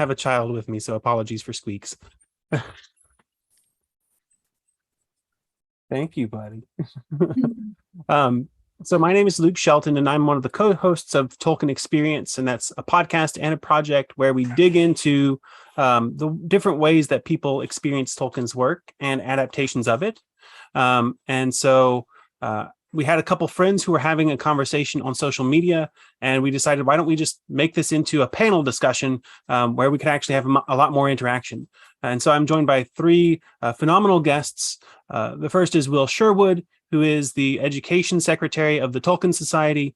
have a child with me, so apologies for squeaks. Thank you, buddy. So my name is Luke Shelton, and I'm one of the co-hosts of Tolkien Experience, and that's a podcast and a project where we dig into the different ways that people experience Tolkien's work and adaptations of it. And so we had a couple friends who were having a conversation on social media, and we decided, why don't we just make this into a panel discussion where we could actually have a lot more interaction. And so I'm joined by three phenomenal guests. The first is Will Sherwood, who is the Education Secretary of the Tolkien Society.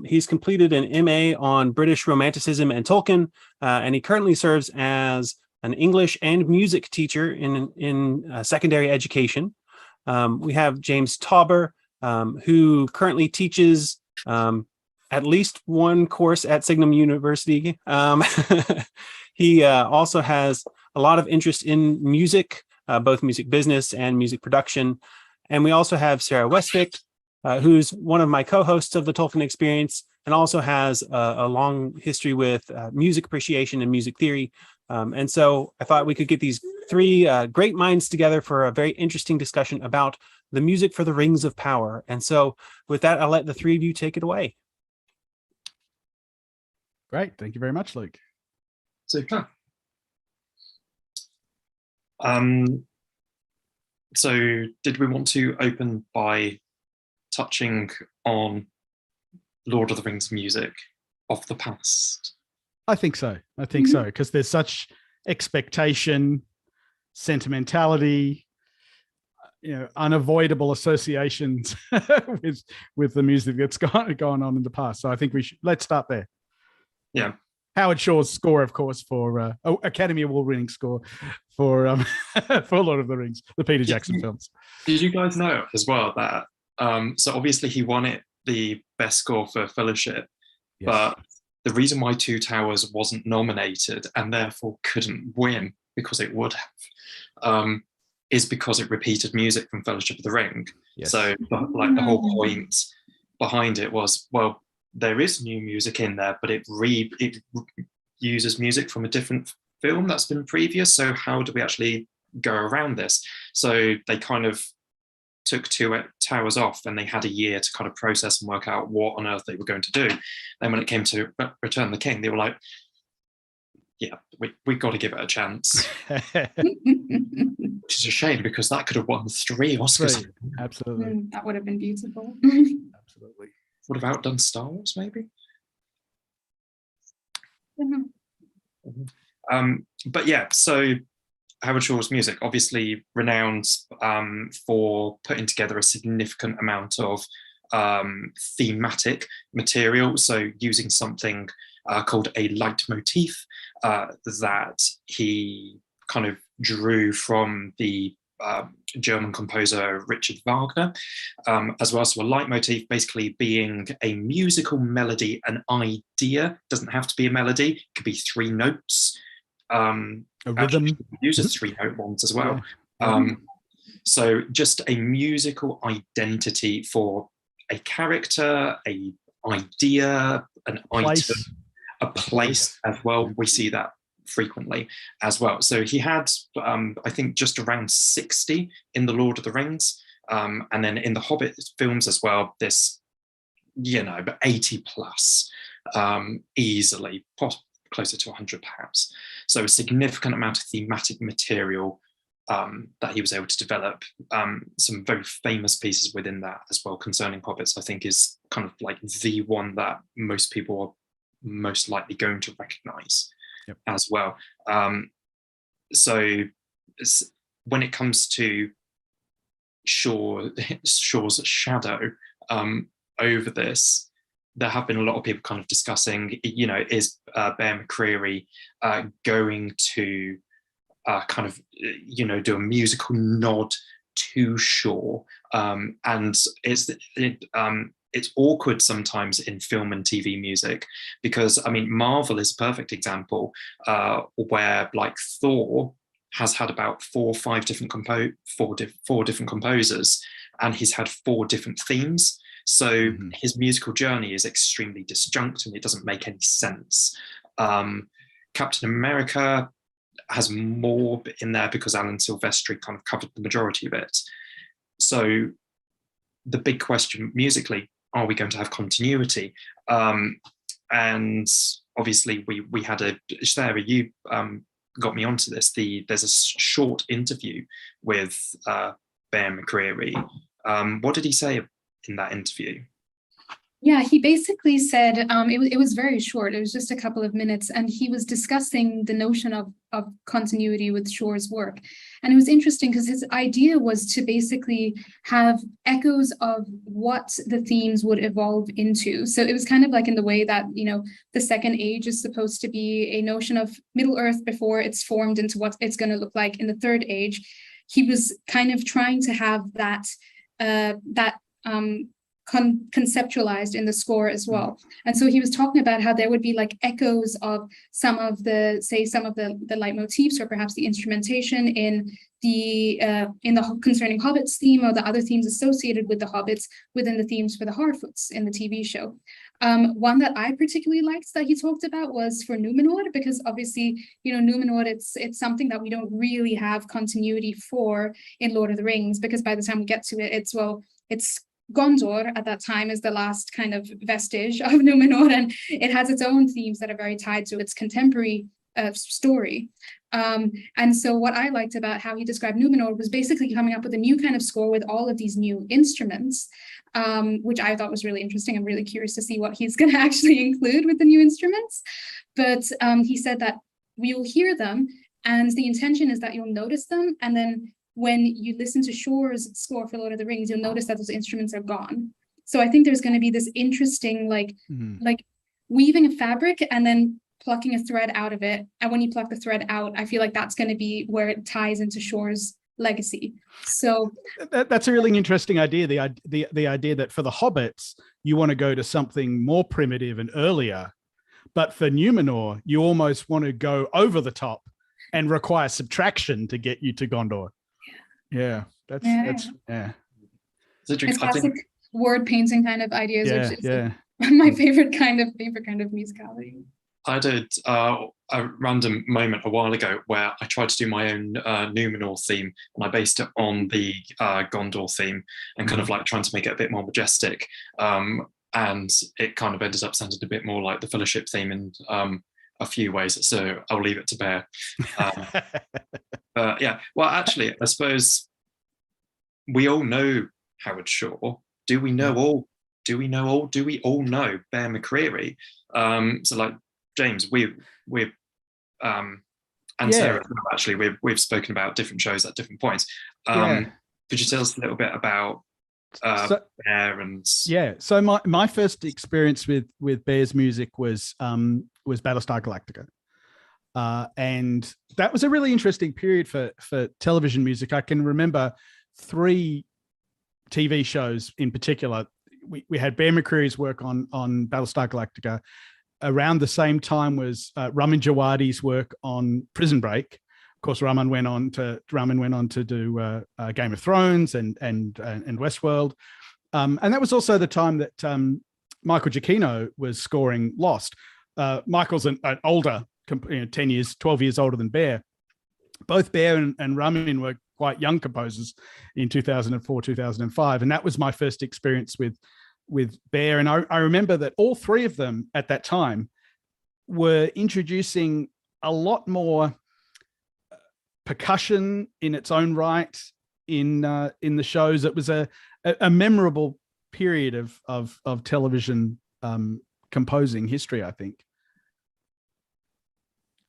He's completed an MA on British Romanticism and Tolkien, and he currently serves as an English and music teacher in secondary education. We have James Tauber, who currently teaches at least one course at Signum University. He also has a lot of interest in music, both music business and music production. And we also have Sarah Westvick, who's one of my co-hosts of the Tolkien Experience and also has a long history with music appreciation and music theory. And so I thought we could get these three great minds together for a very interesting discussion about the music for the Rings of Power. And so with that, I'll let the three of you take it away. Great. Thank you very much, Luke. Super. So did we want to open by touching on Lord of the Rings music of the past? I think so. Because there's such expectation, sentimentality, unavoidable associations with the music that's gone on in the past. So I think let's start there. Yeah. Howard Shore's score, of course, for Academy Award-winning score for for Lord of the Rings, the Peter Jackson films. Did you guys know as well that so obviously he won it the best score for Fellowship, yes. But the reason why Two Towers wasn't nominated and therefore couldn't win, because it would have, is because it repeated music from Fellowship of the Ring. Yes. So the whole point behind it was, well, there is new music in there, but it uses music from a different film that's been previous. So how do we actually go around this? So they kind of took Two Towers off, and they had a year to kind of process and work out what on earth they were going to do. Then when it came to Return of the King, they were like, yeah, we got to give it a chance. Which is a shame, because that could have won 3 Oscars. Right. Absolutely. That would have been beautiful. Absolutely. Would have outdone Star Wars, maybe. But yeah, so Howard Shore's music, obviously renowned for putting together a significant amount of thematic material. So using something called a leitmotif that he kind of drew from the German composer Richard Wagner, as well. So a leitmotif basically being a musical melody, an idea. Doesn't have to be a melody, it could be 3 notes. A rhythm. Uses 3-note ones as well. Yeah. So just a musical identity for a character, a idea, an item, a place as well. We see that frequently as well. So he had, I think, just around 60 in the Lord of the Rings, and then in the Hobbit films as well. This, 80 plus, easily, closer to 100 perhaps. So a significant amount of thematic material that he was able to develop. Some very famous pieces within that as well concerning hobbits, I think, is kind of like the one that most people are most likely going to recognize. Yep. As well. So when it comes to Shore's shadow over this, there have been a lot of people kind of discussing, is Bear McCreary going to kind of, do a musical nod to Shore? And it's awkward sometimes in film and TV music, because Marvel is a perfect example where, like, Thor has had about 4 or 5 different four different composers, and he's had 4 different themes. So his musical journey is extremely disjunct, and it doesn't make any sense. Captain America has more in there because Alan Silvestri kind of covered the majority of it. So the big question musically, are we going to have continuity? And obviously we had Sarah, you got me onto this. There's a short interview with Bear McCreary. What did he say in that interview? Yeah, he basically said, it was very short. It was just a couple of minutes. And he was discussing the notion of continuity with Shore's work. And it was interesting because his idea was to basically have echoes of what the themes would evolve into. So it was kind of like in the way that, the second age is supposed to be a notion of Middle Earth before it's formed into what it's going to look like in the third age. He was kind of trying to have that conceptualized in the score as well. And so he was talking about how there would be like echoes of some of the leitmotifs or perhaps the instrumentation in the concerning Hobbits theme or the other themes associated with the Hobbits within the themes for the Harfoots in the TV show. One that I particularly liked that he talked about was for Numenor, because obviously, Numenor, it's something that we don't really have continuity for in Lord of the Rings, because by the time we get to it, it's Gondor at that time is the last kind of vestige of Numenor, and it has its own themes that are very tied to its contemporary story. And so what I liked about how he described Numenor was basically coming up with a new kind of score with all of these new instruments, which I thought was really interesting. I'm really curious to see what he's going to actually include with the new instruments. But he said that we will hear them, and the intention is that you'll notice them, and then when you listen to Shore's score for Lord of the Rings, you'll notice that those instruments are gone. So I think there's going to be this interesting, like weaving a fabric and then plucking a thread out of it. And when you pluck the thread out, I feel like that's going to be where it ties into Shore's legacy. So that's a really interesting idea. The idea that for the Hobbits, you want to go to something more primitive and earlier, but for Numenor, you almost want to go over the top and require subtraction to get you to Gondor. Yeah, that's It's classic word painting kind of ideas, which is my favorite kind of musicality. I did a random moment a while ago where I tried to do my own Numenor theme, and I based it on the Gondor theme and kind of like trying to make it a bit more majestic. And it kind of ended up sounding a bit more like the Fellowship theme in a few ways. So I'll leave it to Bear. Yeah, well, actually, I suppose we all know Howard Shore. Do we all know Bear McCreary? So, like James, we've and Sarah, actually, we've spoken about different shows at different points. Could you tell us a little bit about Bear and? Yeah, so my first experience with Bear's music was Battlestar Galactica. And that was a really interesting period for television music. I can remember 3 TV shows in particular. We had Bear McCreary's work on Battlestar Galactica. Around the same time was Ramin Djawadi's work on Prison Break. Of course, Ramin went on to do Game of Thrones and Westworld. And that was also the time that Michael Giacchino was scoring Lost. Michael's an older, 10 years, 12 years older than Bear. Both Bear and Ramin were quite young composers in 2004, 2005. And that was my first experience with Bear. And I remember that all 3 of them at that time were introducing a lot more percussion in its own right in the shows. It was a memorable period of television composing history, I think.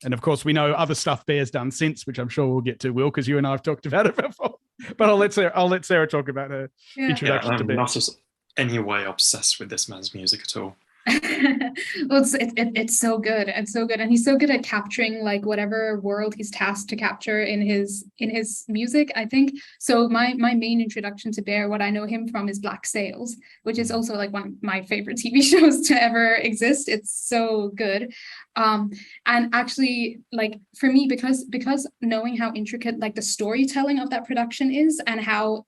And of course, we know other stuff Bear's done since, which I'm sure we'll get to, Will, because you and I have talked about it before. But I'll let Sarah talk about her introduction to Bear. I'm not any way obsessed with this man's music at all. Well, it's so good. It's so good, and he's so good at capturing like whatever world he's tasked to capture in his music, I think. So my main introduction to Bear, what I know him from, is Black Sails, which is also like one of my favorite TV shows to ever exist. It's so good. And actually, like for me, because knowing how intricate like the storytelling of that production is, and how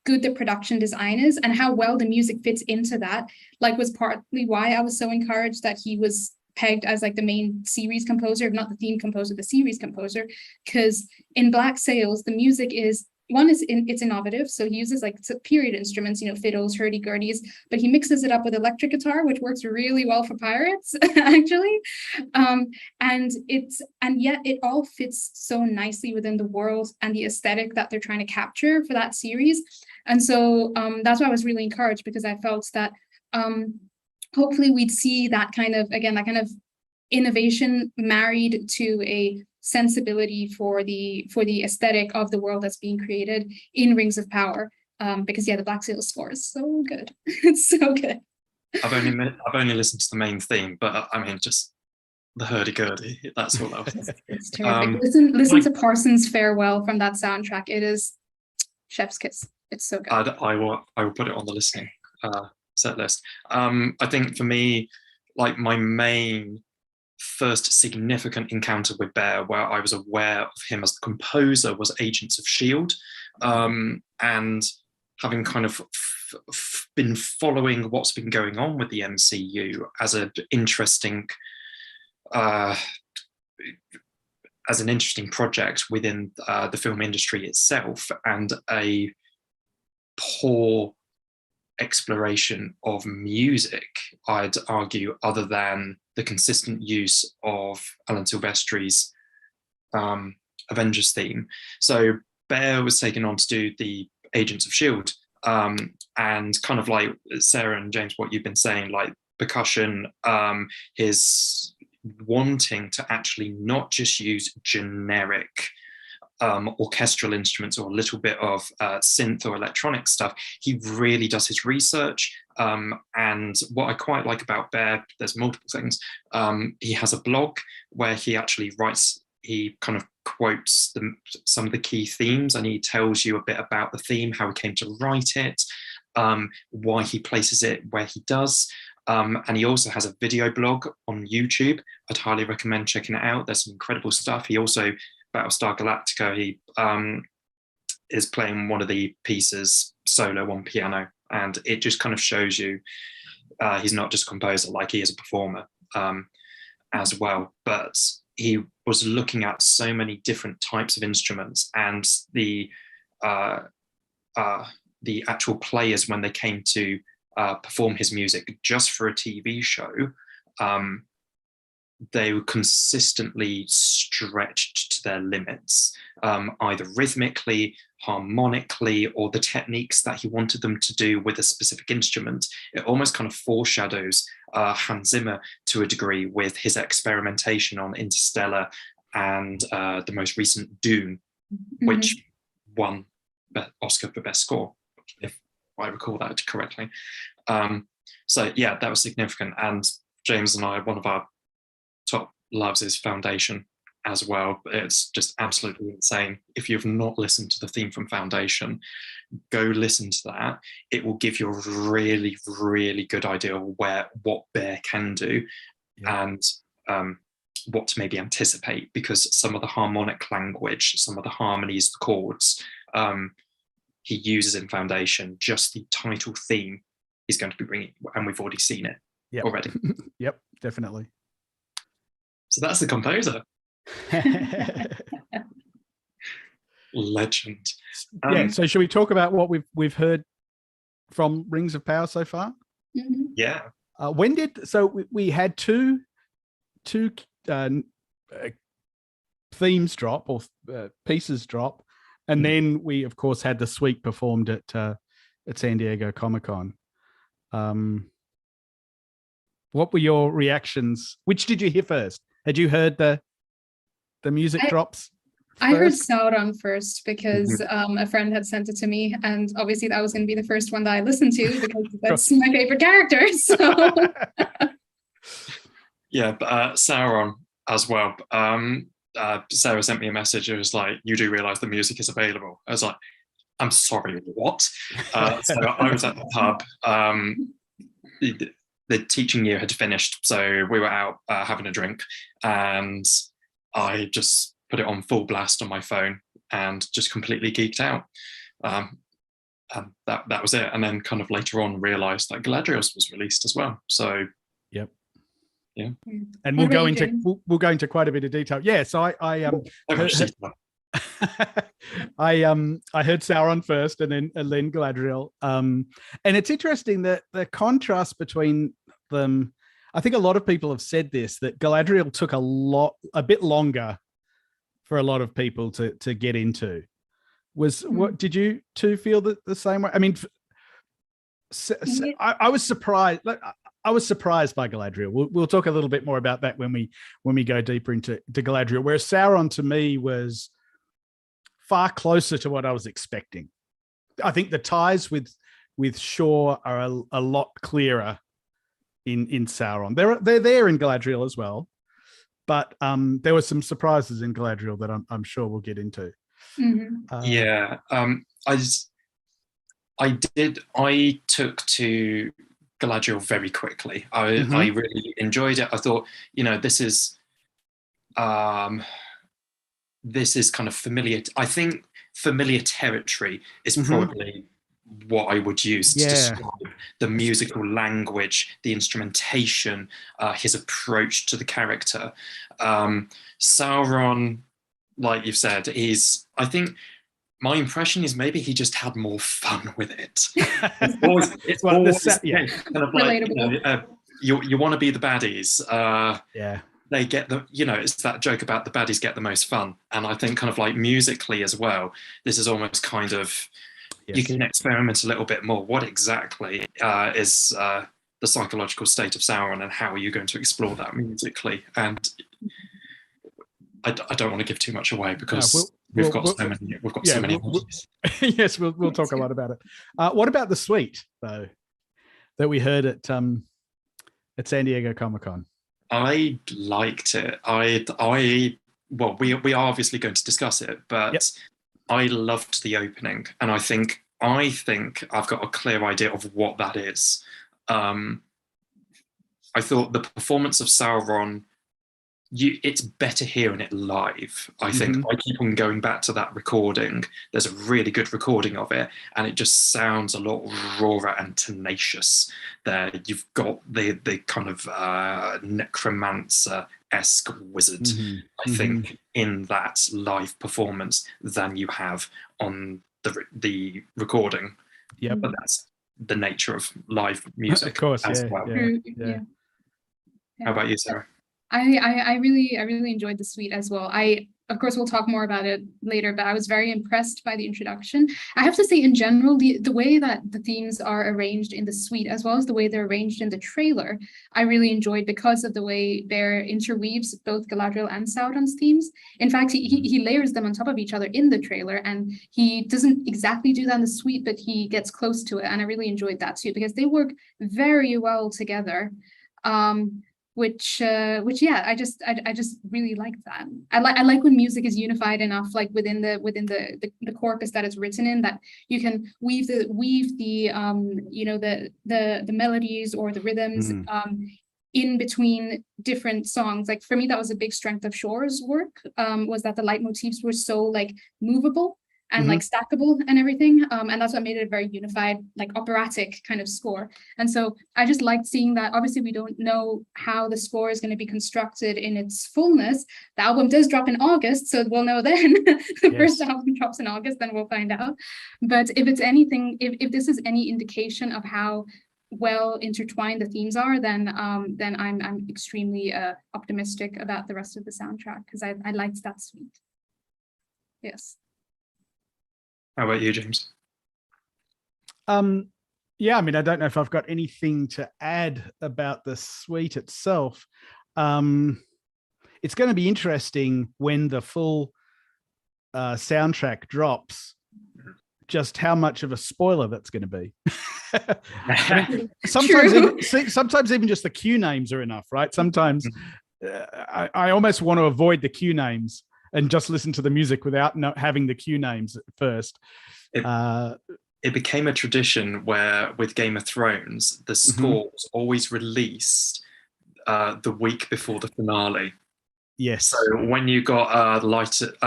good the production design is, and how well the music fits into that, like was partly why I was so encouraged that he was pegged as like the main series composer, if not the theme composer, the series composer, because in Black Sails, the music is it's innovative. So he uses like period instruments, fiddles, hurdy-gurdies, but he mixes it up with electric guitar, which works really well for pirates, actually. And yet it all fits so nicely within the world and the aesthetic that they're trying to capture for that series. And so that's why I was really encouraged, because I felt that hopefully we'd see that kind of innovation married to a sensibility for the aesthetic of the world that's being created in Rings of Power. Because the Black Sails score is so good. It's so good. I've only listened to the main theme, but I mean, just the hurdy-gurdy, that's all else. It's terrific. Listen to Parsons' Farewell from that soundtrack. It is chef's kiss. It's so good. I will put it on the listening set list. I think for me, like my main first significant encounter with Bear, where I was aware of him as the composer, was Agents of S.H.I.E.L.D. And having kind of been following what's been going on with the MCU as an interesting project within the film industry itself, and a poor exploration of music, I'd argue, other than the consistent use of Alan Silvestri's Avengers theme. So Bear was taken on to do the Agents of S.H.I.E.L.D. And kind of like Sarah and James, what you've been saying, like percussion, his wanting to actually not just use generic orchestral instruments or a little bit of synth or electronic stuff. He really does his research. And what I quite like about Bear, there's multiple things. He has a blog where he actually writes, he kind of quotes some of the key themes, and he tells you a bit about the theme, how he came to write it, why he places it where he does. And he also has a video blog on YouTube. I'd highly recommend checking it out. There's some incredible stuff. He also, Battlestar Galactica, he is playing one of the pieces solo on piano, and it just kind of shows you he's not just a composer, like he is a performer as well. But he was looking at so many different types of instruments, and the actual players, when they came to perform his music just for a TV show, they were consistently stretched to their limits, either rhythmically, harmonically, or the techniques that he wanted them to do with a specific instrument. It almost kind of foreshadows Hans Zimmer to a degree with his experimentation on Interstellar and the most recent Dune, which won the Oscar for Best Score, if I recall that correctly. So yeah, that was significant. And James and I, one of our top loves is Foundation as well. It's just absolutely insane. If you've not listened to the theme from Foundation, go listen to that. It will give you a really, really good idea of what Bear can do, and what to maybe anticipate, because some of the harmonic language, some of the harmonies, the chords he uses in Foundation, just the title theme he's going to be bringing, and we've already seen it already. Yep, definitely. So that's the composer. Legend. So should we talk about what we've heard from Rings of Power so far? Yeah. When did we had two themes drop, or pieces drop, and then we of course had the suite performed at San Diego Comic-Con. What were your reactions? Which did you hear first? Had you heard the music drops? I heard Sauron first, because a friend had sent it to me, and obviously that was going to be the first one that I listened to, because that's my favorite character. So yeah, but Sauron as well. Sarah sent me a message. It was like, you do realize the music is available. I was like, I'm sorry, what? So I was at the pub. The teaching year had finished, so we were out having a drink, and I just put it on full blast on my phone and just completely geeked out. And that was it. And then kind of later on realized that Galadriel was released as well. So Yeah. And What we'll go about you, into James? we'll go into quite a bit of detail. Yeah, so I Very much heard- so. I heard Sauron first, and then Galadriel. And it's interesting that the contrast between them. I think a lot of people have said this, that Galadriel took a bit longer for a lot of people to get into. What did you two feel the same way? I mean, I was surprised. I was surprised by Galadriel. We'll talk a little bit more about that when we go deeper into Galadriel. Whereas Sauron to me was far closer to what I was expecting. I think the ties with Shore are a lot clearer in Sauron. They're there in Galadriel as well, but there were some surprises in Galadriel that I'm sure we'll get into. Yeah, I took to Galadriel very quickly. I really enjoyed it. I thought, this is kind of familiar. I think familiar territory is probably what I would use to describe the musical language, the instrumentation, his approach to the character. Sauron, like you've said, I think my impression is maybe he just had more fun with it. It's always kind of like, you want to be the baddies. They get it's that joke about the baddies get the most fun. And I think kind of like musically as well, this is almost kind of, you can experiment a little bit more. What exactly is the psychological state of Sauron, and how are you going to explore that musically? And I don't want to give too much away, because we've got so many. Yes, we'll talk a lot about it. What about the suite though that we heard at San Diego Comic-Con? I liked it. We are obviously going to discuss it, but I loved the opening, and I think I've got a clear idea of what that is. I thought the performance of Sauron, it's better hearing it live. I think I keep on going back to that recording. There's a really good recording of it, and it just sounds a lot rawer and tenacious. There, you've got the kind of necromancer-esque wizard, I think, in that live performance than you have on the recording. Yeah, but that's the nature of live music, of course, as well. Yeah. How about you, Sarah? I really enjoyed the suite as well. Of course, we'll talk more about it later, but I was very impressed by the introduction. I have to say, in general, the way that the themes are arranged in the suite, as well as the way they're arranged in the trailer, I really enjoyed, because of the way Bear interweaves both Galadriel and Sauron's themes. In fact, he layers them on top of each other in the trailer, and he doesn't exactly do that in the suite, but he gets close to it, and I really enjoyed that too, because they work very well together. Which I just really like that. I like when music is unified enough, like within the corpus that it's written in, that you can weave the melodies or the rhythms in between different songs. Like for me, that was a big strength of Shore's work, was that the leitmotifs were so like movable and like stackable and everything, and that's what made it a very unified, like operatic kind of score. And so I just liked seeing that. Obviously, we don't know how the score is going to be constructed in its fullness. The album does drop in August, so we'll know then. The first album drops in August, then we'll find out. But if it's anything, if this is any indication of how well intertwined the themes are, then I'm extremely optimistic about the rest of the soundtrack, because I liked that suite. Yes. How about you, James? Yeah, I mean, I don't know if I've got anything to add about the suite itself. It's going to be interesting when the full soundtrack drops, just how much of a spoiler that's going to be. I mean, sometimes even just the cue names are enough, right? Sometimes I almost want to avoid the cue names and just listen to the music without not having the cue names first. It became a tradition where, with Game of Thrones, the score was always released the week before the finale. Yes. So when you got what's it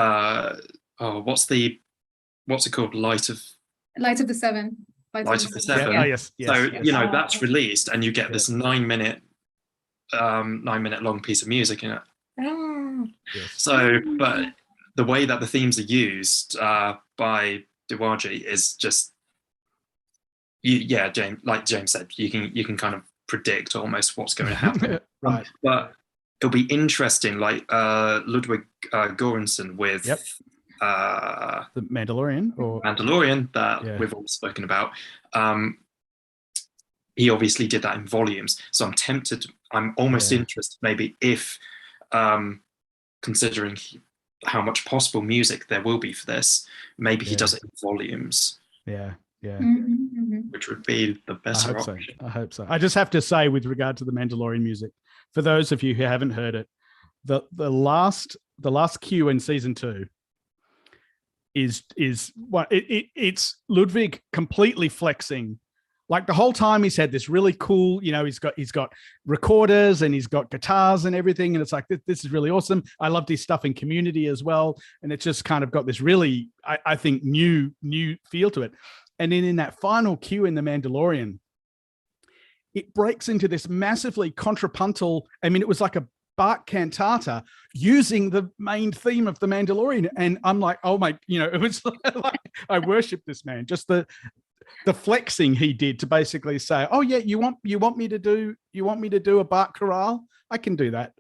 called? Light of the Seven. Light of the Seven. Yes. So that's released, and you get this 9-minute 9-minute long piece of music, and Yes. so, but the way that the themes are used by Diwaji is just, James, like James said, you can kind of predict almost what's going to happen. Right. But it'll be interesting, like Ludwig Göransson with The Mandalorian or Mandalorian that we've all spoken about. He obviously did that in volumes, so I'm tempted. I'm almost interested, maybe if considering how much possible music there will be for this, maybe he does it in volumes. Yeah. Which would be the better option. So. I hope so. I just have to say, with regard to the Mandalorian music, for those of you who haven't heard it, the last cue in season 2 is what it's Ludwig completely flexing. Like the whole time he's had this really cool, he's got recorders and he's got guitars and everything. And it's like, this is really awesome. I loved his stuff in Community as well. And it's just kind of got this really, I think, new feel to it. And then in that final cue in The Mandalorian, it breaks into this massively contrapuntal. I mean, it was like a Bach cantata using the main theme of The Mandalorian. And I'm like, oh my, it was like, I worship this man. Just the flexing he did to basically say, oh yeah, you want me to do a Bach chorale? I can do that.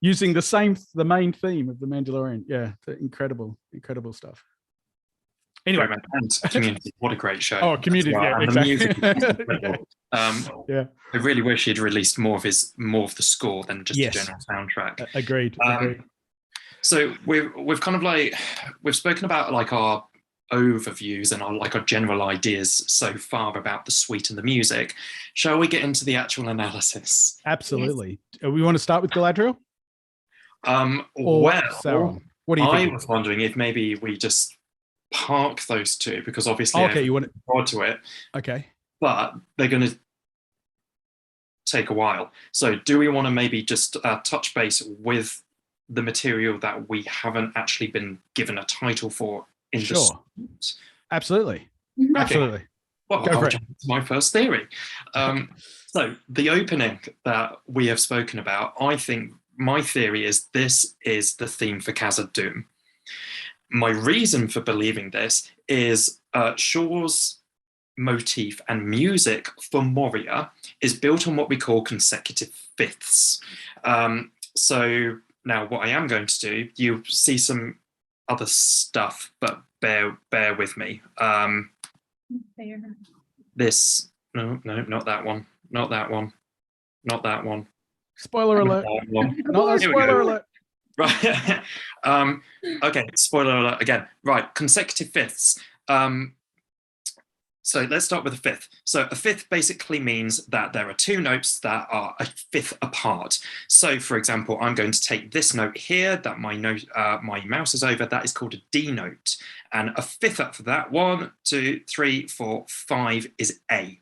Using the main theme of The Mandalorian. Yeah, incredible stuff. Anyway, and Community, what a great show! Oh, Community, yeah, exactly. I really wish he'd released more of the score than just a general soundtrack. Agreed. So we've kind of we've spoken about like our overviews and our general ideas so far about the suite and the music. Shall we get into the actual analysis? Absolutely. Yes. We want to start with Galadriel? Well, Sauron. What do you think? I was wondering if maybe we just park those two, because obviously you want to it. Okay. But they're going to take a while. So do we want to maybe just touch base with the material that we haven't actually been given a title for in the suite? Absolutely. Okay. Absolutely. Well, I'll jump into my first theory. So the opening that we have spoken about, I think my theory is this is the theme for Khazad-dûm. My reason for believing this is Shaw's motif and music for Moria is built on what we call consecutive fifths. So now what I am going to do, you see some other stuff, but bear with me. This, no, not that one. Not that one. Not that one. Spoiler alert. Not a spoiler alert. Right. Okay, spoiler alert again. Right, consecutive fifths. So let's start with a fifth. So a fifth basically means that there are two notes that are a fifth apart. So for example, I'm going to take this note here that my mouse is over. That is called a D note. And a fifth up for that, 1, 2, 3, 4, 5 is A.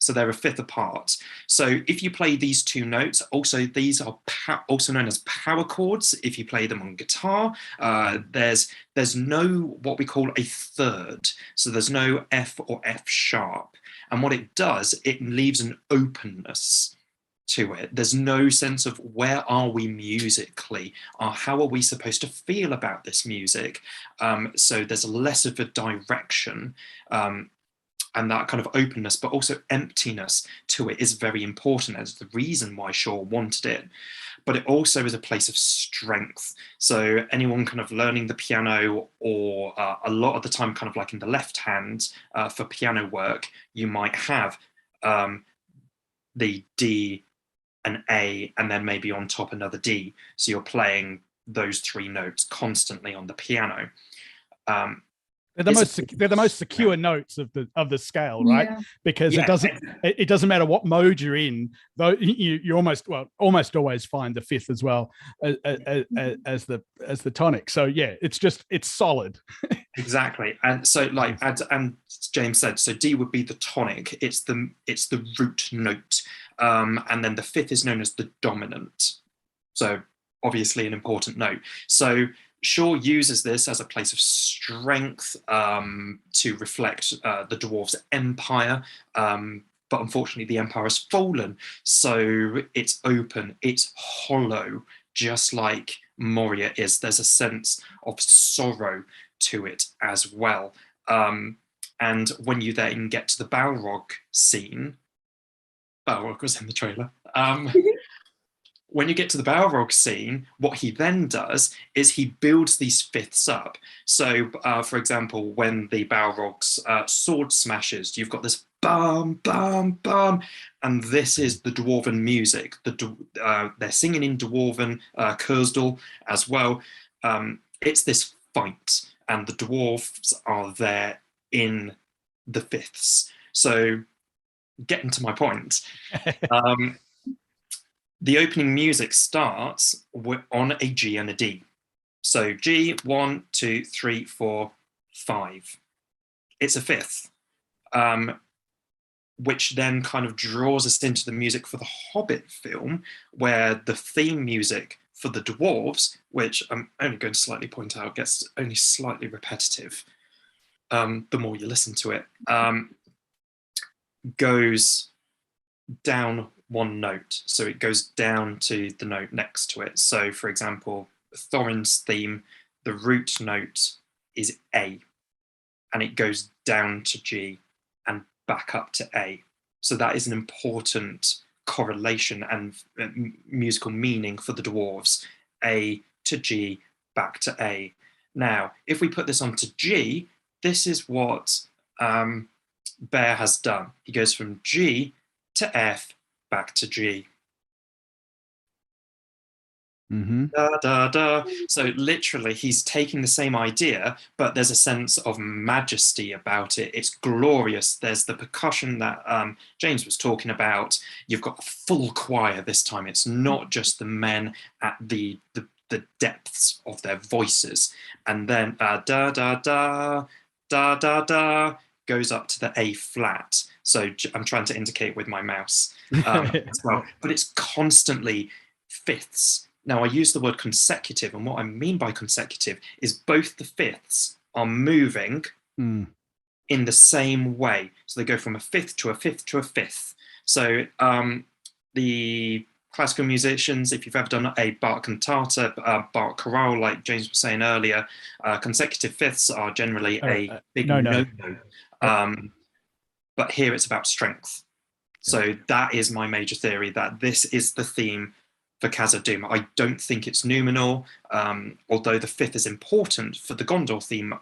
So they're a fifth apart. So if you play these two notes, also these are also known as power chords. If you play them on guitar, there's no what we call a third. So there's no F or F sharp. And what it does, it leaves an openness to it. There's no sense of where are we musically, or how are we supposed to feel about this music. So there's less of a direction. And that kind of openness, but also emptiness to it is very important as the reason why Shaw wanted it. But it also is a place of strength. So anyone kind of learning the piano, or a lot of the time kind of like in the left hand for piano work, you might have the D, an A, and then maybe on top another D. So you're playing those three notes constantly on the piano. They're the most secure notes of the scale, right? Yeah. Because it doesn't matter what mode you're in, though you almost always find the fifth as well as the tonic. So yeah, it's solid. Exactly. And so and James said, so D would be the tonic. It's the root note, and then the fifth is known as the dominant. So obviously an important note. So Shaw uses this as a place of strength to reflect the dwarves' empire. but unfortunately the empire has fallen, so it's open, it's hollow, just like Moria is. There's a sense of sorrow to it as well. And when you then get to the Balrog scene, Balrog was in the trailer. When you get to the Balrog scene, what he then does is he builds these fifths up. So, for example, when the Balrog's sword smashes, you've got this bum, bum, bum, and this is the Dwarven music. They're singing in Dwarven, Kursdal as well. It's this fight, and the dwarves are there in the fifths. So, getting to my point, the opening music starts on a G and a D. So G, 1, 2, 3, 4, 5. It's a fifth, which then kind of draws us into the music for the Hobbit film, where the theme music for the dwarves, which I'm only going to slightly point out, gets only slightly repetitive the more you listen to it, goes down one note. So it goes down to the note next to it. So for example, Thorin's theme, the root note is A, and it goes down to G and back up to A. So that is an important correlation and musical meaning for the dwarves. A to G, back to A. Now, if we put this onto G, this is what Bear has done. He goes from G to F, back to G. Da, da, da. So literally he's taking the same idea, but there's a sense of majesty about it. It's glorious. There's the percussion that James was talking about. You've got a full choir this time. It's not just the men at the depths of their voices. And then da, da, da, da, da, da, goes up to the A flat. So I'm trying to indicate with my mouse as well. But it's constantly fifths. Now, I use the word consecutive, and what I mean by consecutive is both the fifths are moving in the same way. So they go from a fifth to a fifth to a fifth. So the classical musicians, if you've ever done a Bach cantata, Bach chorale, like James was saying earlier, consecutive fifths are generally a big no-no. But here it's about strength. So that is my major theory, that this is the theme for Khazad-dûm. I don't think it's Numenor, although the fifth is important for the Gondor theme.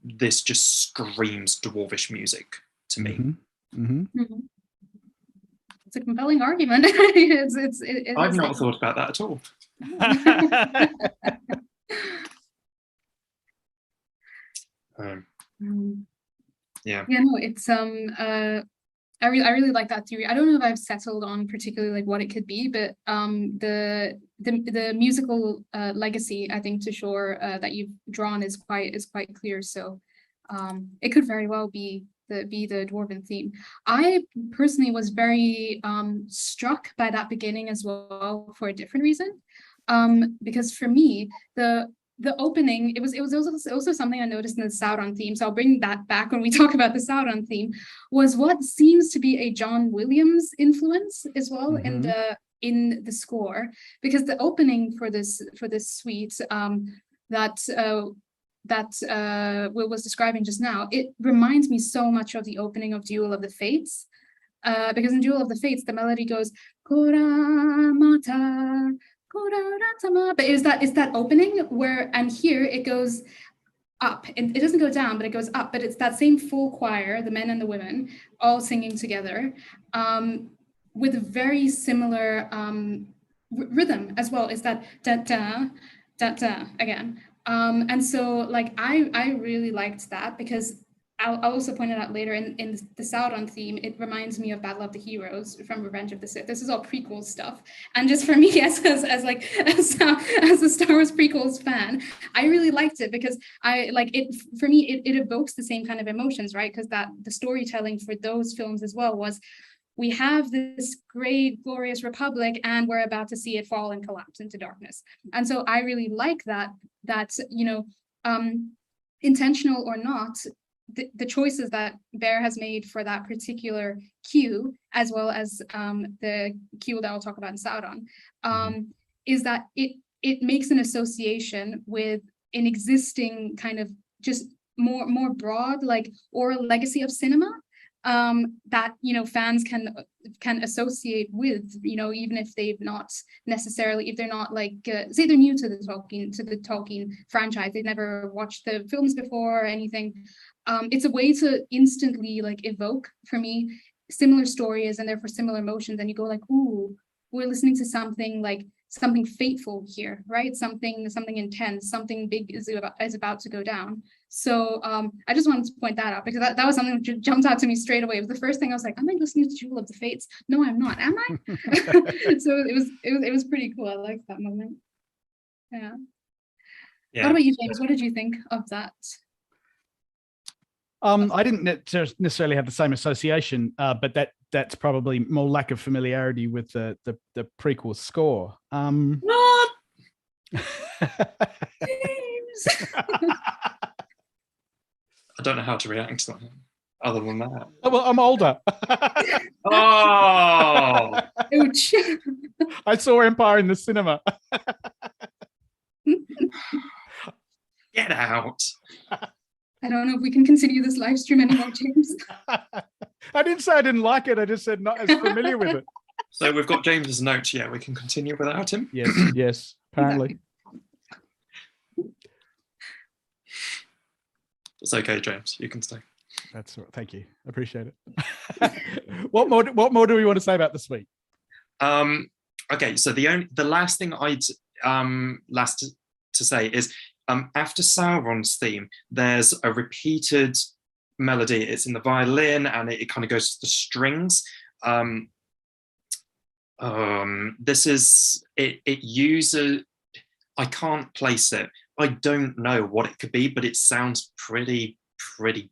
This just screams dwarvish music to me. It's a compelling argument. I've not thought about that at all. Yeah. Yeah, no, it's I really like that theory. I don't know if I've settled on particularly like what it could be, but the musical legacy, I think, to Shore that you've drawn is quite clear. So it could very well be the Dwarven theme. I personally was very struck by that beginning as well for a different reason, because for me the opening, it was also something I noticed in the Sauron theme. So I'll bring that back when we talk about the Sauron theme, was what seems to be a John Williams influence as well in the score, because the opening for this suite that Will was describing just now, it reminds me so much of the opening of Duel of the Fates, because in Duel of the Fates the melody goes Kora Mata. But is that opening where, and here it goes up, and it doesn't go down, but it goes up, but it's that same full choir, the men and the women, all singing together, with a very similar rhythm as well. Is that da da da da again, and so like I really liked that, because I'll also point it out later in the Sauron theme, it reminds me of Battle of the Heroes from Revenge of the Sith. This is all prequel stuff. And just for me as a Star Wars prequels fan, I really liked it, because I like it. For me, it evokes the same kind of emotions, right? Because the storytelling for those films as well was, we have this great, glorious republic, and we're about to see it fall and collapse into darkness. And so I really like that, intentional or not, the choices that Bear has made for that particular cue, as well as the cue that I'll talk about in Sauron, is that it makes an association with an existing kind of just more broad, like, oral legacy of cinema, that, you know, fans can associate with, you know, even if they've not necessarily, if they're not like, say they're new to the Tolkien franchise, they've never watched the films before or anything. It's a way to instantly like evoke, for me, similar stories and therefore similar emotions, and you go like, ooh, we're listening to something like something fateful here, right? Something intense, something big is about to go down. So I just wanted to point that out, because that was something that jumped out to me straight away. It was the first thing I was like, am I listening to Jewel of the Fates? No, I'm not. Am I? So it was pretty cool. I liked that moment. Yeah. What about you, James? What did you think of that? I didn't necessarily have the same association, but that's probably more lack of familiarity with the prequel score. What? James! I don't know how to react to that other than that. Oh, well, I'm older. Oh, Ouch. I saw Empire in the cinema. get out. I don't know if we can continue this live stream anymore, James. I didn't say I didn't like it. I just said not as familiar with it. So we've got James's note. Yeah, we can continue without him. Yes, apparently. It's okay, James. You can stay. That's all right. Thank you. I appreciate it. What more do we want to say about this week? Okay, so the last thing I'd to say is, after Sauron's theme, there's a repeated melody. It's in the violin, and it kind of goes to the strings. This is it uses, I can't place it. I don't know what it could be, but it sounds pretty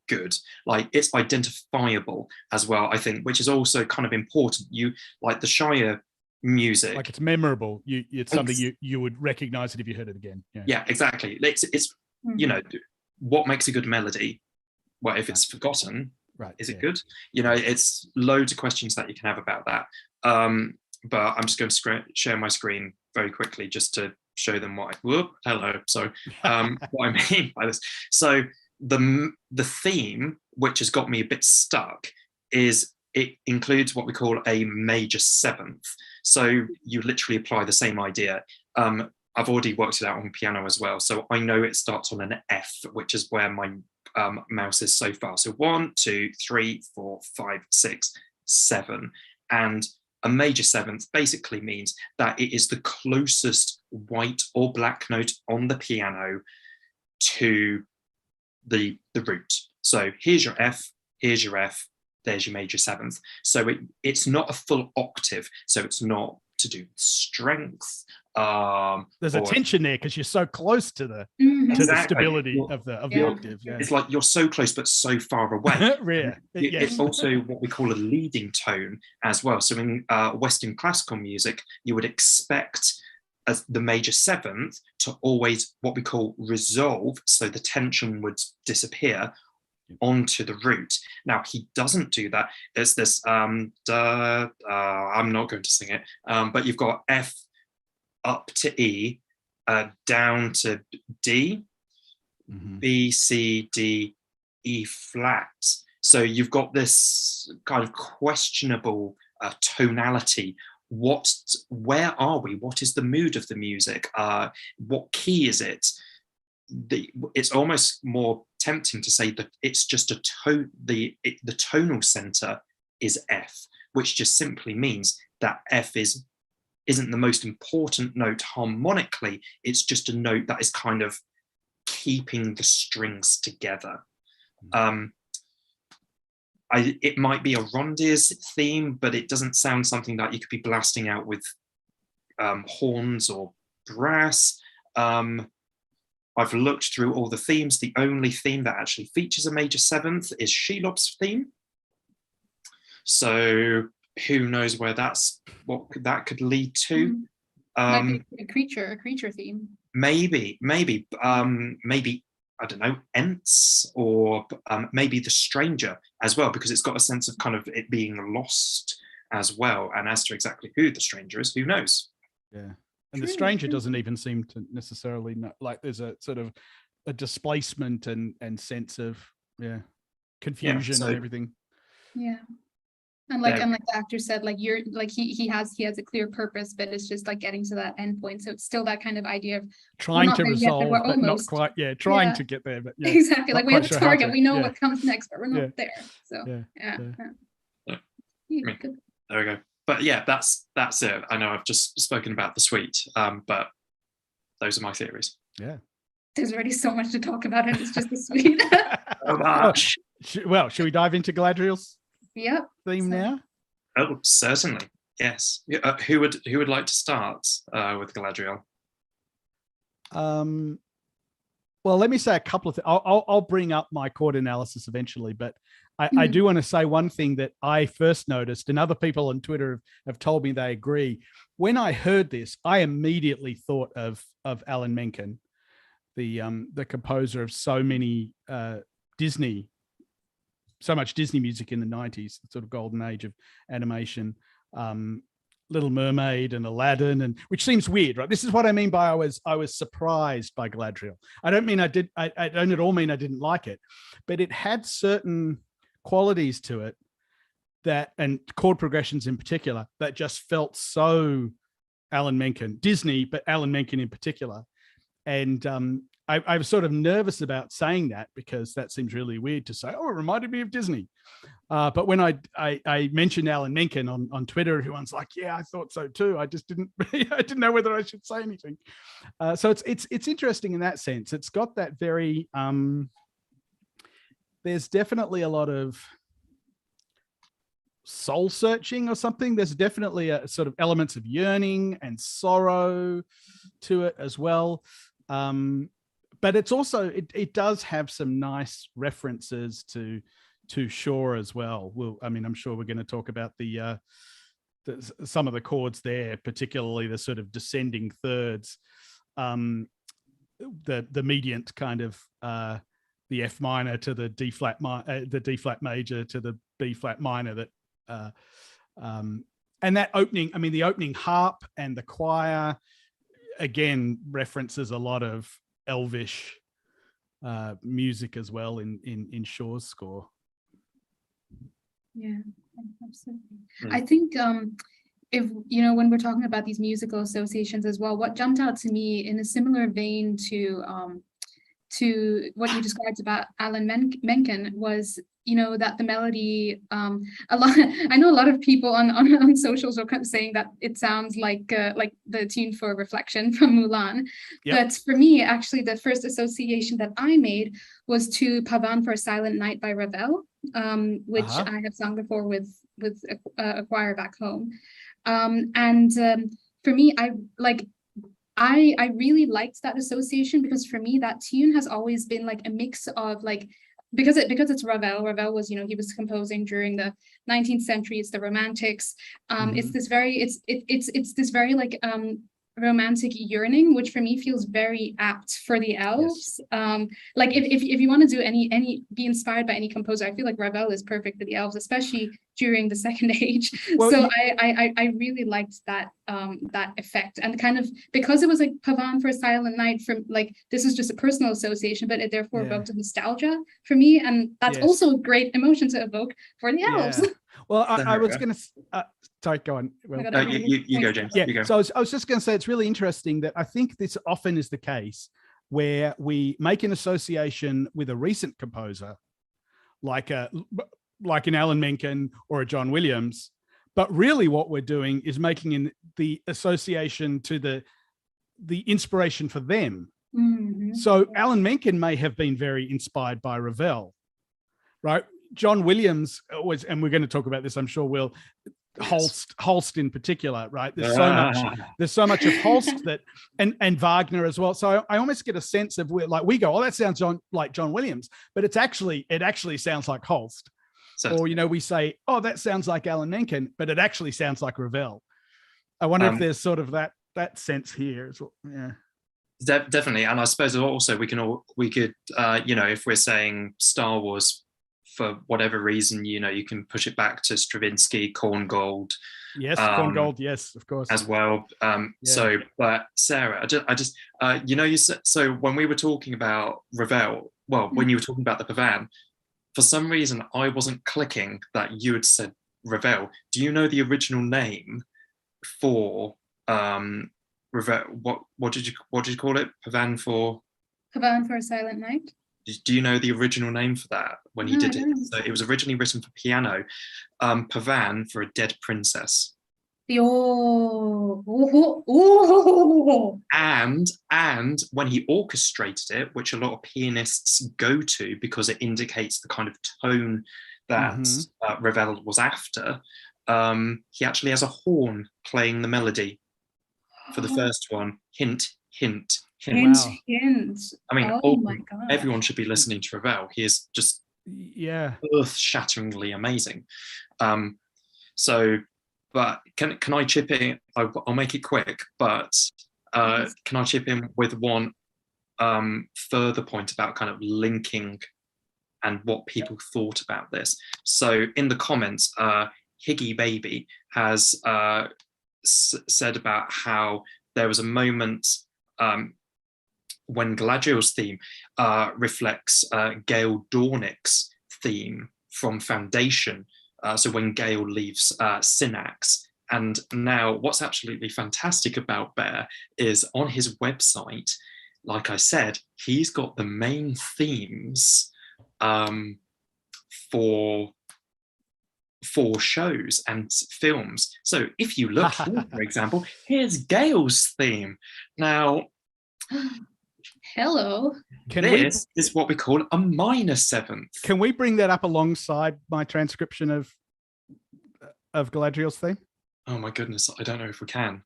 good. Like, it's identifiable as well, I think, which is also kind of important. You like the Shire music, like, it's memorable. It's something you would recognize it if you heard it again. Yeah, exactly. It's you know, what makes a good melody? Well, if it's forgotten, right? Is it good? You know, it's loads of questions that you can have about that. But I'm just going to share my screen very quickly just to show them hello. So what I mean by this. So the theme, which has got me a bit stuck, is it includes what we call a major seventh. So you literally apply the same idea. I've already worked it out on piano as well. So I know it starts on an F, which is where my mouse is so far. So 1, 2, 3, 4, 5, 6, 7. And a major seventh basically means that it is the closest white or black note on the piano to the root. So here's your F, here's your F, there's your major seventh. So it's not a full octave. So it's not to do with strength. There's a tension there because you're so close to the stability of the octave. Yeah. It's like you're so close but so far away. Yes. It's also what we call a leading tone as well. So in Western classical music, you would expect as the major seventh to always what we call resolve, so the tension would disappear onto the root. Now he doesn't do that. There's this I'm not going to sing it, but you've got F up to E, down to D, B, C, D, E flat. So you've got this kind of questionable tonality. Where are we? What is the mood of the music? What key is it? It's almost more tempting to say that it's just a tone. The tonal center is F, which just simply means that F isn't the most important note harmonically. It's just a note that is kind of keeping the strings together. It might be a Rondir's theme, but it doesn't sound something that you could be blasting out with horns or brass. I've looked through all the themes. The only theme that actually features a major seventh is Shelob's theme. So who knows where what that could lead to? Like a creature theme. Maybe I don't know, Ents, or maybe The Stranger as well, because it's got a sense of kind of it being lost as well. And as to exactly who the stranger is, who knows? Yeah. And the stranger doesn't even seem to necessarily know, like there's a sort of a displacement and sense of confusion and everything. Yeah. And like the actor said, like you're like he has a clear purpose, but it's just like getting to that end point. So it's still that kind of idea of trying to resolve, but not quite. Yeah, trying to get there, but exactly. Like we have a target, we know what comes next, but we're not there. So There we go. But yeah, that's it. I know I've just spoken about the suite, but those are my theories. Yeah. There's already so much to talk about, and it's just the suite. So much. Well, should we dive into Galadriel's theme now? Oh, certainly. Yes. Who would like to start with Galadriel? Well, let me say a couple of things. I'll bring up my chord analysis eventually, but I do want to say one thing that I first noticed, and other people on Twitter have told me they agree. When I heard this, I immediately thought of Alan Menken, the composer of so many so much Disney music in the 90s, the sort of golden age of animation. Little Mermaid and Aladdin, and which seems weird, right? This is what I mean by I was surprised by Galadriel. I don't at all mean I didn't like it, but it had certain qualities to it that, and chord progressions in particular, that just felt so Alan Menken, Disney, but Alan Menken in particular. And I was sort of nervous about saying that because that seems really weird to say, oh, it reminded me of Disney. But when I mentioned Alan Menken on Twitter, everyone's like, yeah, I thought so too. I just didn't, I didn't know whether I should say anything. So it's interesting in that sense. It's got that very, there's definitely a lot of soul searching or something. There's definitely a sort of elements of yearning and sorrow to it as well. But it's also, it does have some nice references to Shaw as well. I'm sure we're going to talk about some of the chords there, particularly the sort of descending thirds, the mediant kind of the F minor to the D flat major to the B flat minor, that and that opening, the opening harp and the choir again references a lot of elvish music as well in Shaw's score. Yeah, absolutely. I think if when we're talking about these musical associations as well, what jumped out to me in a similar vein to what you described about Alan Menken was that the melody, I know a lot of people on socials are kind of saying that it sounds like the tune for Reflection from Mulan. Yep. But for me, actually, the first association that I made was to Pavane for a Silent Night by Ravel, which I have sung before with a choir back home. For me, I really liked that association because for me, that tune has always been like a mix of like, because it's Ravel. Ravel was, he was composing during the 19th century. It's the Romantics. It's this very, it's this very like romantic yearning, which for me feels very apt for the elves. Yes. Like if you want to do be inspired by any composer, I feel like Ravel is perfect for the elves, especially during the Second Age. Well, so I really liked that effect, and kind of because it was like Pavane for a Silent Night, from like this is just a personal association, but it therefore evoked nostalgia for me, and that's also a great emotion to evoke for the elves. Well, I was going to. Sorry, go on. Well, you go, James. Yeah. You go. So I was just going to say it's really interesting that I think this often is the case where we make an association with a recent composer, like an Alan Menken or a John Williams, but really what we're doing is making the association to the inspiration for them. Mm-hmm. So Alan Menken may have been very inspired by Ravel, right? John Williams was, and we're going to talk about this, I'm sure we'll, Holst in particular, right? There's so much of Holst that, and Wagner as well. So I almost get a sense of we go, oh, that sounds like John Williams, but it actually sounds like Holst. Or, we say, oh, that sounds like Alan Menken, but it actually sounds like Ravel. I wonder if there's sort of that sense here as well. Yeah. Definitely, and I suppose also we could if we're saying Star Wars for whatever reason, you can push it back to Stravinsky, Korngold. Yes, Korngold. Yes, of course. As well. So, but Sarah, so when we were talking about Ravel, when you were talking about the Pavan, for some reason I wasn't clicking that you had said Ravel. Do you know the original name for Ravel? What did you call it? Pavan for a Silent Night. Do you know the original name for that when he did it? So it was originally written for piano. Pavan for a Dead Princess. And when he orchestrated it, which a lot of pianists go to because it indicates the kind of tone that Ravel was after, he actually has a horn playing the melody for the first one. Hint, hint, hint. Hint. I mean, my God. Everyone should be listening to Ravel. He is just earth-shatteringly amazing. But can I chip in? I'll make it quick, but can I chip in with one further point about kind of linking and what people thought about this? So in the comments, Higgy Baby has said about how there was a moment when Galadriel's theme reflects Gail Dornick's theme from Foundation. So when Gale leaves Synax. And now what's absolutely fantastic about Bear is on his website, like I said, he's got the main themes for shows and films. So if you look here, for example, here's Gale's theme. Now, hello. This is what we call a minor seventh. Can we bring that up alongside my transcription of Galadriel's theme? Oh my goodness, I don't know if we can.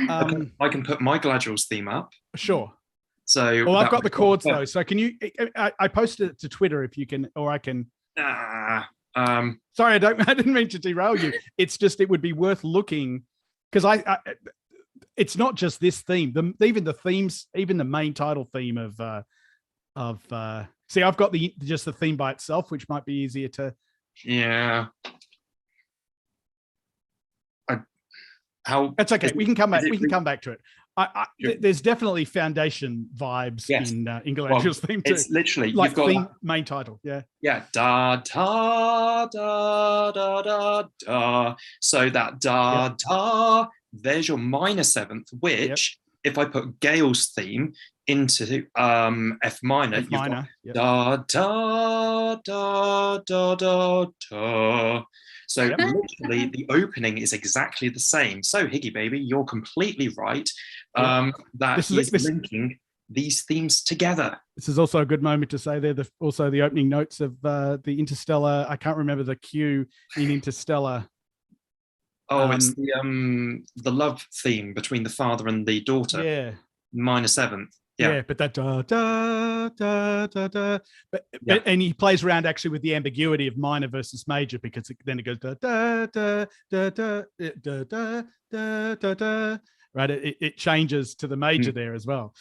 I can put my Galadriel's theme up. Sure. So, well, I've got the chords though. So can you? I posted it to Twitter if you can, or I can. Sorry, I didn't mean to derail you. It's just it would be worth looking because it's not just this theme. Even the themes, even the main title theme of see, I've got just the theme by itself, which might be easier to. Yeah. That's okay. We can come back. We can come back to it. There's definitely Foundation vibes in Galadriel's theme too. It's literally like you've got theme, main title. Yeah. Yeah. Da da da da da da. So that da. There's your minor seventh, which if I put Gale's theme into F minor, you've got da da da da da da. So literally the opening is exactly the same. So Higgy Baby, you're completely right. That he's linking these themes together. This is also a good moment to say they're also the opening notes of the Interstellar. I can't remember the cue in Interstellar. Oh, it's the love theme between the father and the daughter. Yeah. Minor seventh. Yeah, but that da da da da da. But and he plays around actually with the ambiguity of minor versus major because then it goes da da da da da da da da da da. Right, it changes to the major there as well.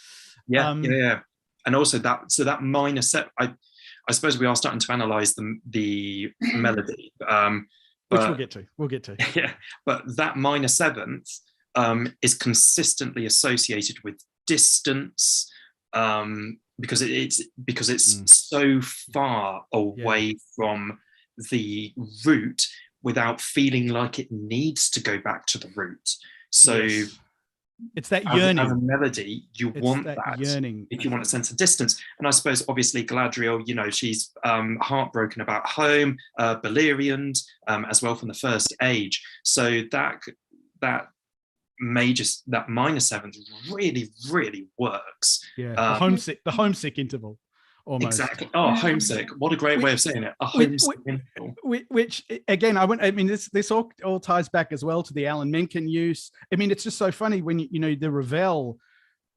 Yeah, and also that minor set. I suppose we are starting to analyze the melody, which we'll get to. Yeah, but that minor seventh is consistently associated with distance because it's so far away from the root without feeling like it needs to go back to the root. So it's that yearning. As a melody, you want that yearning. If you want a sense of distance. And I suppose obviously Galadriel, she's heartbroken about home, Beleriand, as well from the First Age. So that minor seventh really, really works. Yeah, the homesick interval. Almost. Exactly. Oh, homesick! What a great way of saying it. A homesick interval. Which again, this all ties back as well to the Alan Menken use. I mean, it's just so funny when the Ravel,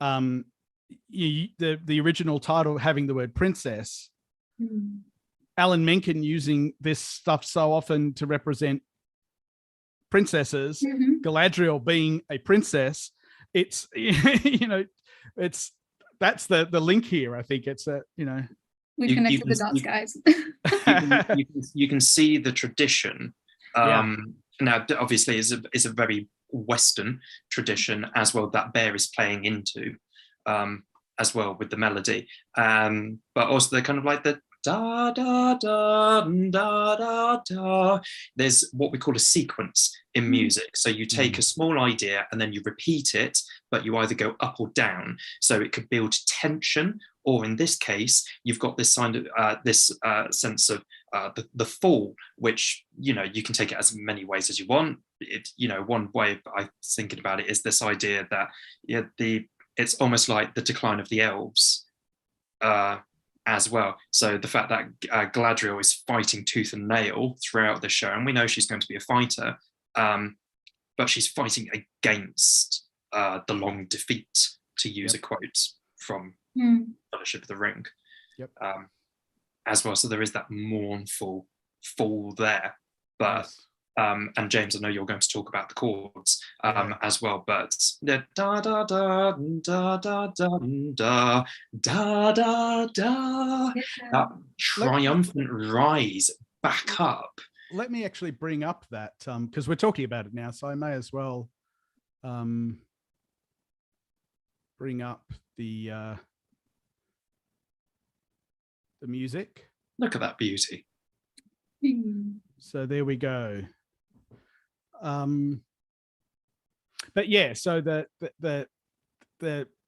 the original title having the word princess. Alan Menken using this stuff so often to represent princesses. Galadriel being a princess. It's it's that's the link here. I think it's a, We've connected the dots, guys. you can see the tradition. Now, obviously, it's a very Western tradition as well that Bear is playing into, as well with the melody. But also they're kind of like the da da da da da da. There's what we call a sequence in music. So you take a small idea and then you repeat it, but you either go up or down. So it could build tension, or in this case, you've got this kind of sense of the fall, which you can take it as many ways as you want. One way I was thinking about it is this idea that it's almost like the decline of the elves. As well. So the fact that Galadriel is fighting tooth and nail throughout the show, and we know she's going to be a fighter, but she's fighting against the long defeat, to use a quote from Fellowship of the Ring. As well. So there is that mournful fall there. But and James, I know you're going to talk about the chords as well, but da da da da da da da da da da, that triumphant rise back up. Let me actually bring up that because we're talking about it now, so I may as well bring up the music. Look at that beauty. So there we go. But yeah, so the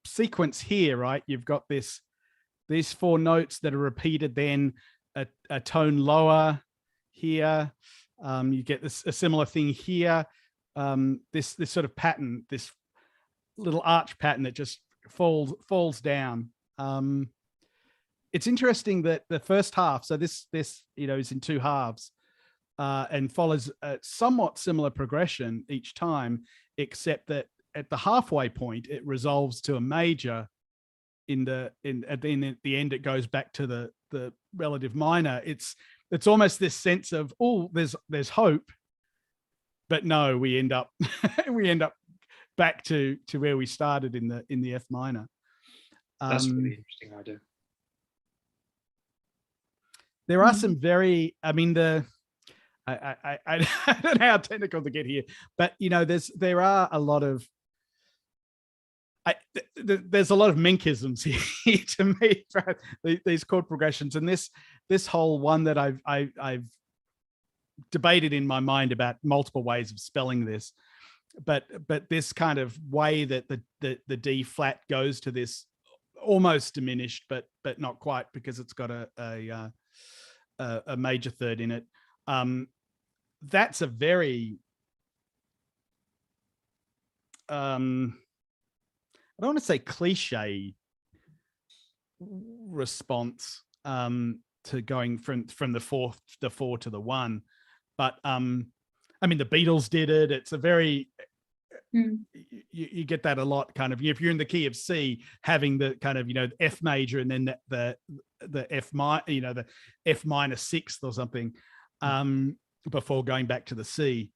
sequence here, right? You've got these 4 notes that are repeated, then a tone lower here. You get a similar thing here. This sort of pattern, this little arch pattern that just falls down. It's interesting that the first half, so this is in 2 halves. And follows a somewhat similar progression each time, except that at the halfway point it resolves to a major. At the end it goes back to the relative minor. It's almost this sense of there's hope, but no, we end up back to where we started in the F minor. That's really interesting idea. There are some very, I don't know how technical to get here, but there are a lot of there's a lot of Menkisms here to me, right? These chord progressions, and this whole one that I've debated in my mind about multiple ways of spelling this, but this kind of way that the D flat goes to this almost diminished, but not quite, because it's got a major third in it. That's a very I don't want to say cliche response to going from the 4 to the 1, but the Beatles did it. It's a very you get that a lot, kind of, if you're in the key of C, having the kind of F major and then the F minor, the F minor 6th or something, before going back to the C.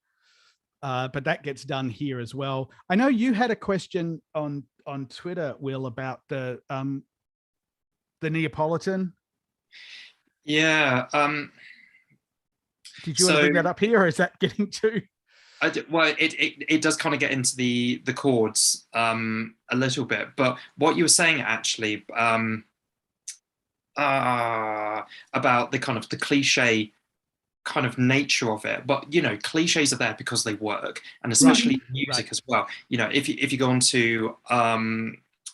But that gets done here as well. I know you had a question on Twitter, Will, about the Neapolitan. Yeah. Did you want to bring that up here, or is that getting too? It does kind of get into the chords a little bit, but what you were saying actually about the kind of the cliche kind of nature of it, but cliches are there because they work, and especially music as well. If you go on to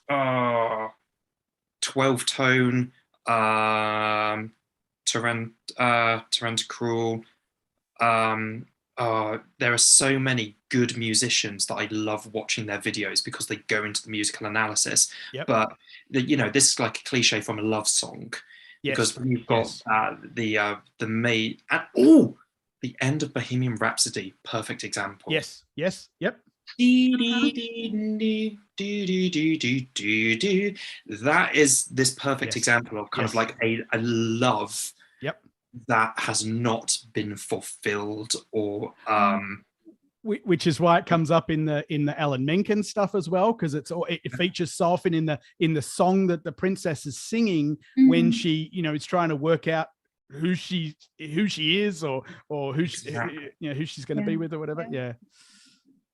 12-tone Tarantacruel, there are so many good musicians that I love watching their videos because they go into the musical analysis. But this is like a cliche from a love song. Because when you've got the end of Bohemian Rhapsody, perfect example. Yep. That is this perfect example of kind of like a love that has not been fulfilled, or which is why it comes up in the Alan Menken stuff as well, because it features so often in the song that the princess is singing when she, you know, is trying to work out who she is or who she, you know, who she's going to be with or whatever.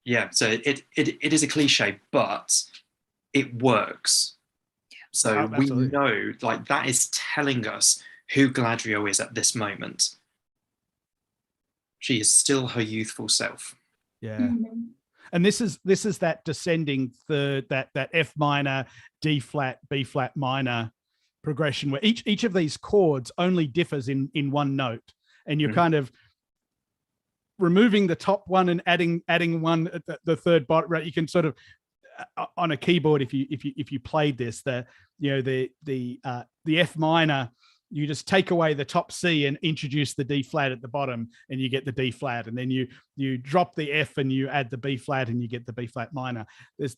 Yeah. So it is a cliche, but it works. So we know, like, that is telling us who Galadriel is at this moment. She is still her youthful self. Yeah. And this is that descending third, that F minor, D flat, B flat minor progression, where each of these chords only differs in one note, and you're kind of removing the top one and adding one at the third bottom. Right, you can sort of on a keyboard, if you played this, the F minor, you just take away the top C and introduce the D flat at the bottom, and you get the D flat, and then you drop the F and you add the B flat, and you get the B flat minor. There's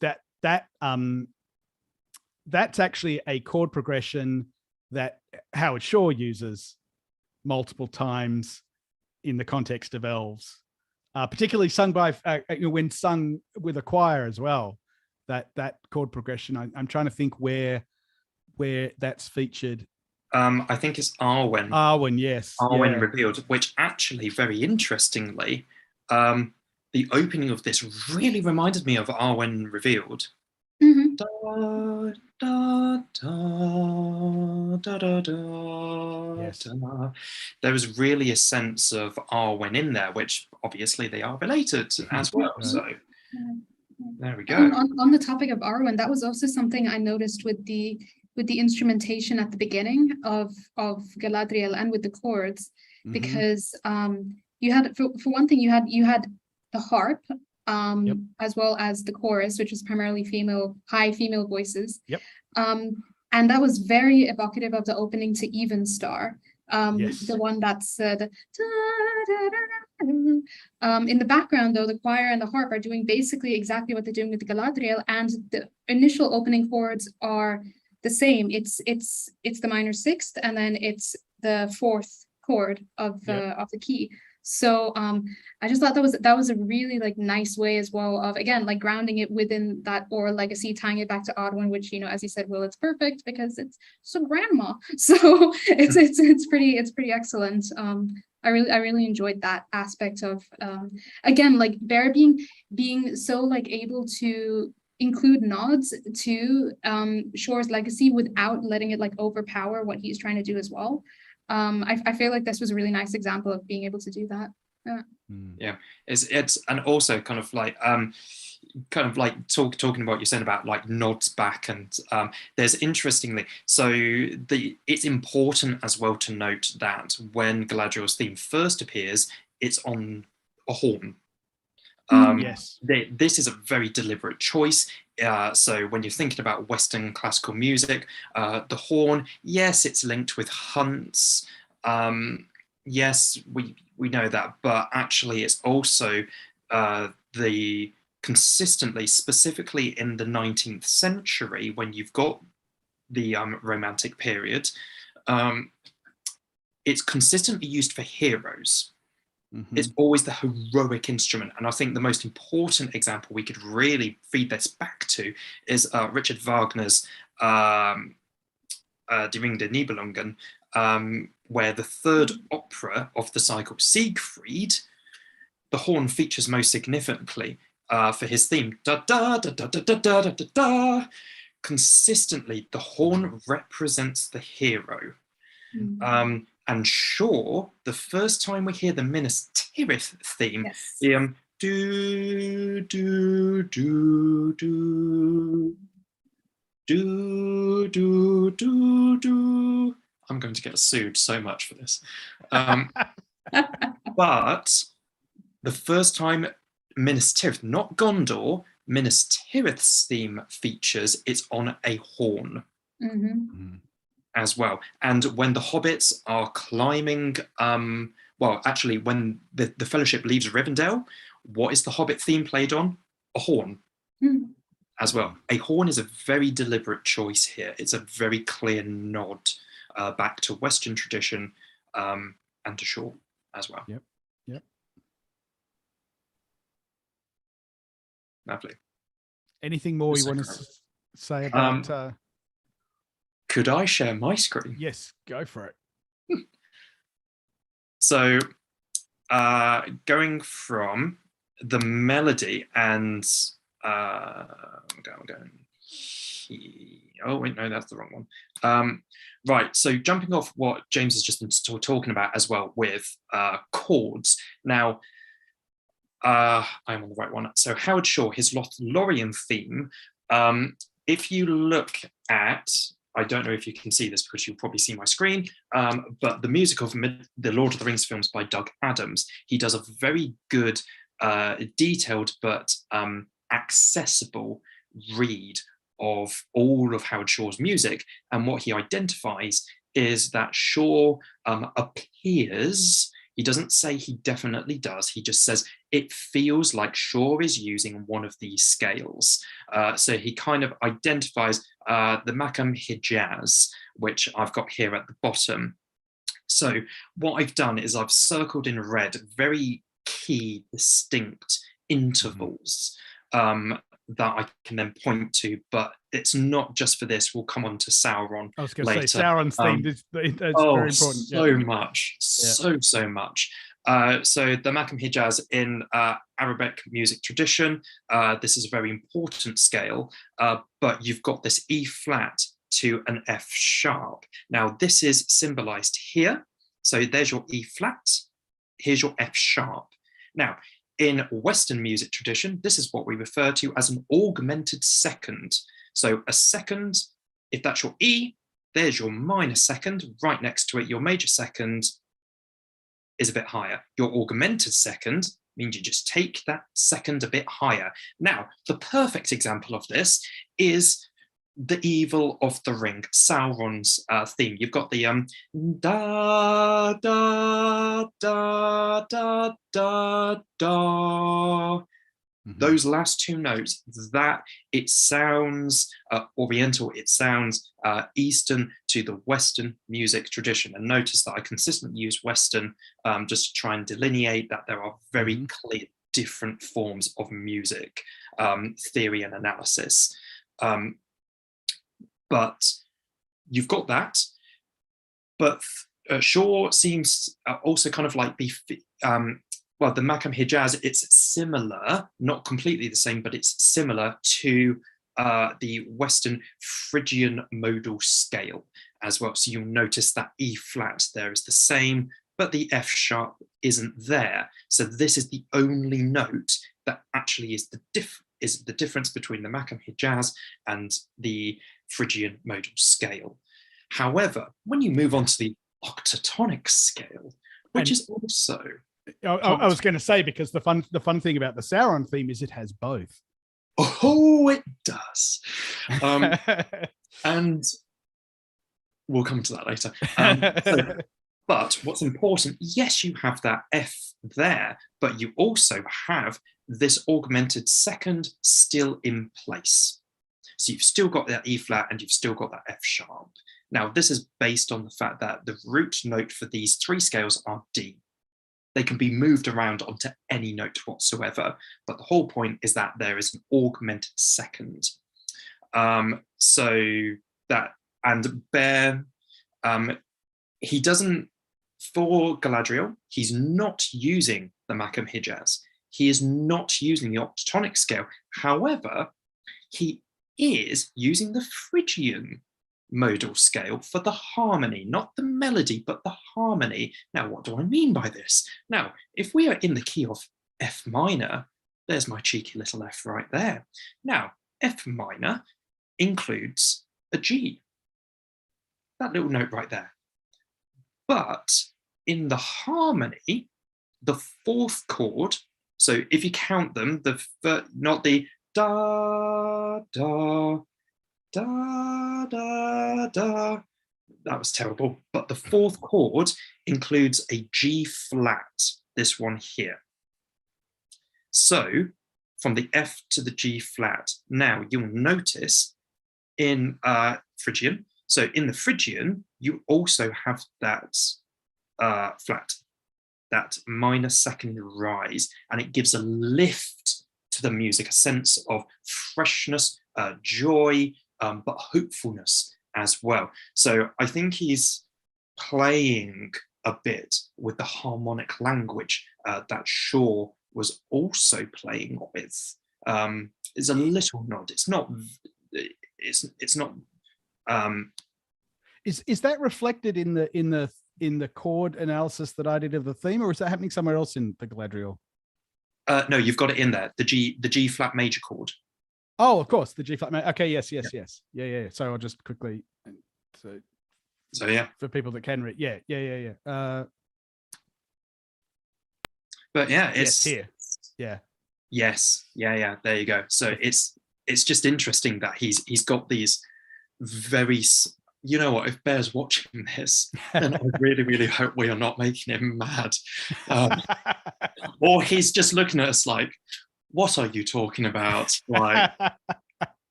that's actually a chord progression that Howard Shore uses multiple times in the context of elves, particularly sung by when sung with a choir as well. That chord progression. I'm trying to think where that's featured. I think it's Arwen. Arwen, yes. Arwen Revealed, which actually, very interestingly, the opening of this really reminded me of Arwen Revealed. Da, da, da, da, da, da, yes. da. There was really a sense of Arwen in there, which obviously they are related as well. So there we go. On the topic of Arwen, that was also something I noticed with the instrumentation at the beginning of Galadriel and with the chords, because you had, for one thing, you had the harp, as well as the chorus, which was primarily high female voices. And that was very evocative of the opening to Even Star. The one that's the in the background, though, the choir and the harp are doing basically exactly what they're doing with Galadriel, and the initial opening chords are the same. It's the minor sixth, and then it's the fourth chord of the key. So I just thought that was a really like nice way as well of, again, like grounding it within that oral legacy, tying it back to Odwin, which, you know, as you said, Will, it's perfect because it's so grandma. So it's pretty excellent. I really enjoyed that aspect of again, like Bear being so like able to include nods to Shore's legacy without letting it like overpower what he's trying to do as well. I feel like this was a really nice example of being able to do that. It's and also kind of like talking about what you're saying about like nods back, and there's interestingly, so it's important as well to note that when Galadriel's theme first appears, it's on a horn. Yes, this is a very deliberate choice. So when you're thinking about Western classical music, the horn, yes, it's linked with hunts. Yes, we know that, but actually it's also the consistently, specifically in the 19th century, when you've got the Romantic period, it's consistently used for heroes. It's always the heroic instrument. And I think the most important example we could really feed this back to is Richard Wagner's Die Ring der Nibelungen, where the third opera of the cycle, Siegfried, the horn features most significantly for his theme. Da, da, da, da, da, da, da, da, da. Consistently, the horn represents the hero. And sure, the first time we hear the Minas Tirith theme, the do do do do do do do do. I'm going to get sued so much for this. But the first time Minas Tirith, not Gondor, Minas Tirith's theme features, it's on a horn. As well. And when the hobbits are climbing, well, actually, when the Fellowship leaves Rivendell, what is the Hobbit theme played on? A horn as well. A horn is a very deliberate choice here. It's a very clear nod back to Western tradition and to Shore as well. Yep. Lovely. Anything more you want to say about? Could I share my screen? Yes, go for it. So, going from the melody and I'm going. Oh wait, no, that's the wrong one. Right. So jumping off what James has just been talking about as well with chords. Now, I'm on the right one. So Howard Shore, his Lothlorien theme. If you look at, I don't know if you can see this because you'll probably see my screen, but the music of the Lord of the Rings films by Doug Adams, he does a very good, detailed but accessible read of all of Howard Shore's music. And what he identifies is that Shore appears, he doesn't say he definitely does, he just says it feels like Shore is using one of these scales. So he kind of identifies the Makam Hijaz, which I've got here at the bottom. So what I've done is I've circled in red very key, distinct intervals that I can then point to, but it's not just for this. We'll come on to Sauron. I was going to later. say Sauron's theme is very important. So much, so much. So the Makam Hijaz in Arabic music tradition, this is a very important scale, but you've got this E flat to an F sharp. Now this is symbolized here. So there's your E flat, here's your F sharp. Now, in Western music tradition, this is what we refer to as an augmented second. So a second, if that's your E, there's your minor second. Right next to it, your major second is a bit higher. Your augmented second means you just take that second a bit higher. Now, the perfect example of this is the Evil of the Ring, Sauron's theme. You've got the da da da da da da. Those last two notes, that it sounds Oriental, it sounds Eastern to the Western music tradition. And notice that I consistently use Western just to try and delineate that there are very clear different forms of music theory and analysis. But you've got that. But Shore seems also kind of like well, the Makam Hijaz, it's similar, not completely the same, but it's similar to the Western Phrygian modal scale as well. So you'll notice that E flat there is the same, but the F sharp isn't there. So this is the only note that actually is the difference between the Makam Hijaz and the Phrygian modal scale. However, when you move on to the octatonic scale, which is also... I was going to say, because the fun thing about the Sauron theme is it has both. Oh, it does. And we'll come to that later. But what's important, yes, you have that F there, but you also have this augmented second still in place. So you've still got that E flat and you've still got that F sharp. Now, this is based on the fact that the root note for these three scales are D. They can be moved around onto any note whatsoever, but the whole point is that there is an augmented second. So that, and Bear, he doesn't, for Galadriel, he's not using the Makam Hijaz. He is not using the octatonic scale. However, he is using the Phrygian modal scale for the harmony, not the melody, but the harmony. Now, what do I mean by this? Now, if we are in the key of F minor, there's my cheeky little F right there. Now, F minor includes a G, that little note right there. But in the harmony, the fourth chord, so if you count them, not the da, da, da, da, da, that was terrible, but the fourth chord includes a G flat, this one here. So from the F to the G flat, now you'll notice in Phrygian, so in the Phrygian, you also have that flat, that minor second rise, and it gives a lift to the music, a sense of freshness, joy, but hopefulness as well. So I think he's playing a bit with the harmonic language that Shaw was also playing with. It's a little nod. It's not. It's not. Is that reflected in the chord analysis that I did of the theme, or is that happening somewhere else in the Galadriel? No, you've got it in there. The G flat major chord. Oh, of course, the G flat. Okay, yes. Yeah. So I'll just quickly. So yeah, for people that can read, yeah. But yeah, it's here. Yeah. Yes. Yeah. There you go. So it's just interesting that he's got these very. You know what? If Bear's watching this, then I really, really hope we are not making him mad. Or he's just looking at us like, what are you talking about? Like,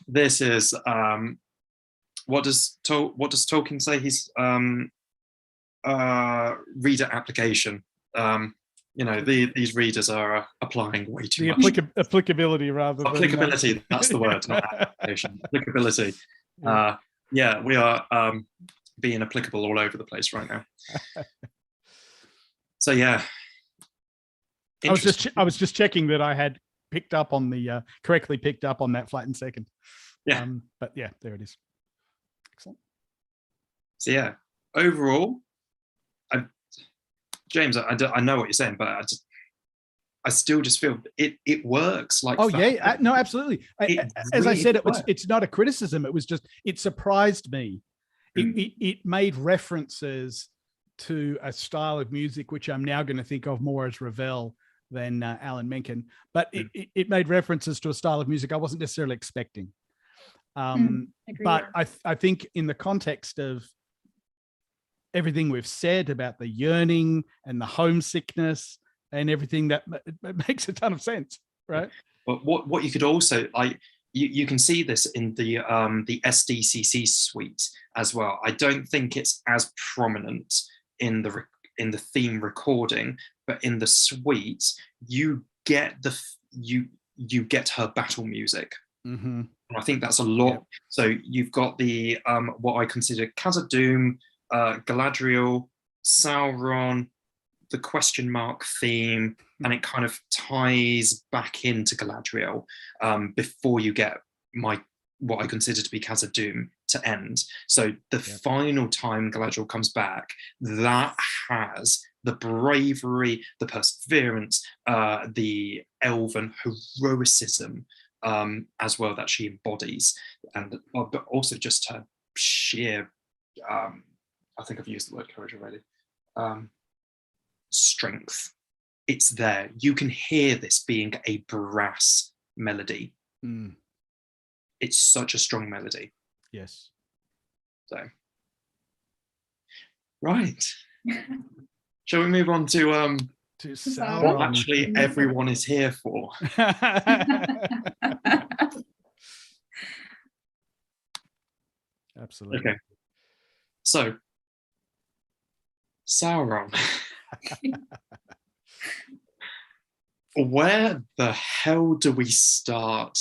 this is what does Tolkien say? He's reader application. These readers are applying way too much. Applicability rather than applicability. That's the word, not application. Applicability. Yeah, we are being applicable all over the place right now. So yeah, I was just checking that I had picked up on the correctly picked up on that flattened second. Yeah, but yeah, there it is. Excellent. So yeah, overall, James, I know what you're saying, but I still just feel it works. Like, oh yeah, no, absolutely. As I said, it's not a criticism. It was just, it surprised me. It made references to a style of music which I'm now going to think of more as Ravel than Alan Menken, but it made references to a style of music I wasn't necessarily expecting. But I think in the context of everything we've said about the yearning and the homesickness and everything, that makes a ton of sense, right? But what you could also, you can see this in the SDCC suite as well. I don't think it's as prominent in the theme recording, but in the suite you get you get her battle music. Mm-hmm. And I think that's a lot. Yeah. So you've got the what I consider Khazad-dûm, Galadriel, Sauron, the question mark theme, and it kind of ties back into Galadriel before you get what I consider to be Khazad-dûm to end. So the final time Galadriel comes back, that has the bravery, the perseverance, the elven heroicism as well that she embodies, and but also just her sheer, I think I've used the word courage already, strength. It's there. You can hear this being a brass melody. It's such a strong melody. Yes. So, right. Shall we move on to Sauron? what actually everyone is here for? Absolutely. Okay. So, Sauron. Where the hell do we start?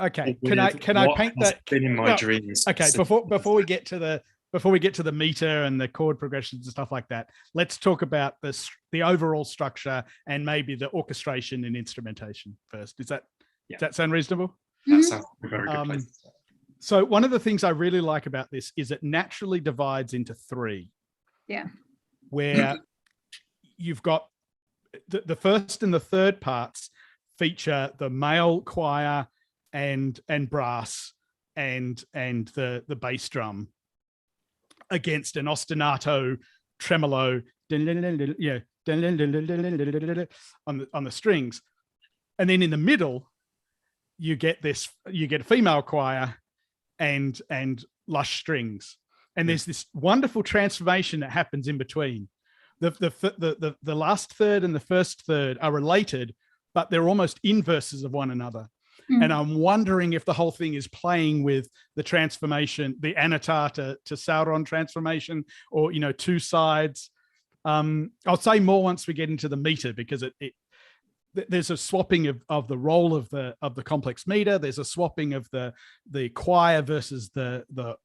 Okay, can I paint that? Been in my dreams. Okay, before we get to the meter and the chord progressions and stuff like that, let's talk about the overall structure and maybe the orchestration and instrumentation first. Does that sound reasonable? That sounds like a very good place. So one of the things I really like about this is it naturally divides into three. Yeah. Where you've got the first and the third parts feature the male choir and brass and the bass drum against an ostinato tremolo on the strings, and then in the middle you get a female choir and lush strings, and there's this wonderful transformation that happens in between. The last third and the first third are related, but they're almost inverses of one another. And I'm wondering if the whole thing is playing with the transformation, the Anatar to Sauron transformation, or two sides. I'll say more once we get into the meter, because there's a swapping of the role of the complex meter. There's a swapping of the choir versus the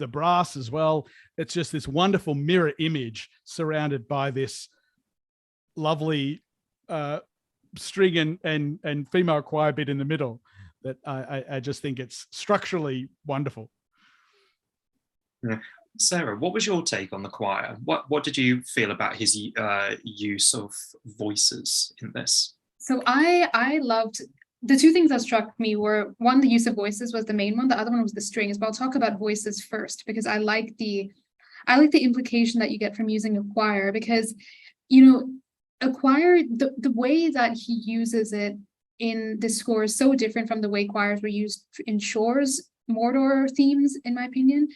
brass as well. It's just this wonderful mirror image surrounded by this lovely string and female choir bit in the middle that I just think it's structurally wonderful. Yeah. Sarah, what was your take on the choir? What did you feel about his use of voices in this? So I loved, the two things that struck me were, one, the use of voices was the main one. The other one was the strings. But I'll talk about voices first, because I like the implication that you get from using a choir, because, you know, a choir, the way that he uses it in the score is so different from the way choirs were used in Shore's Mordor themes, in my opinion.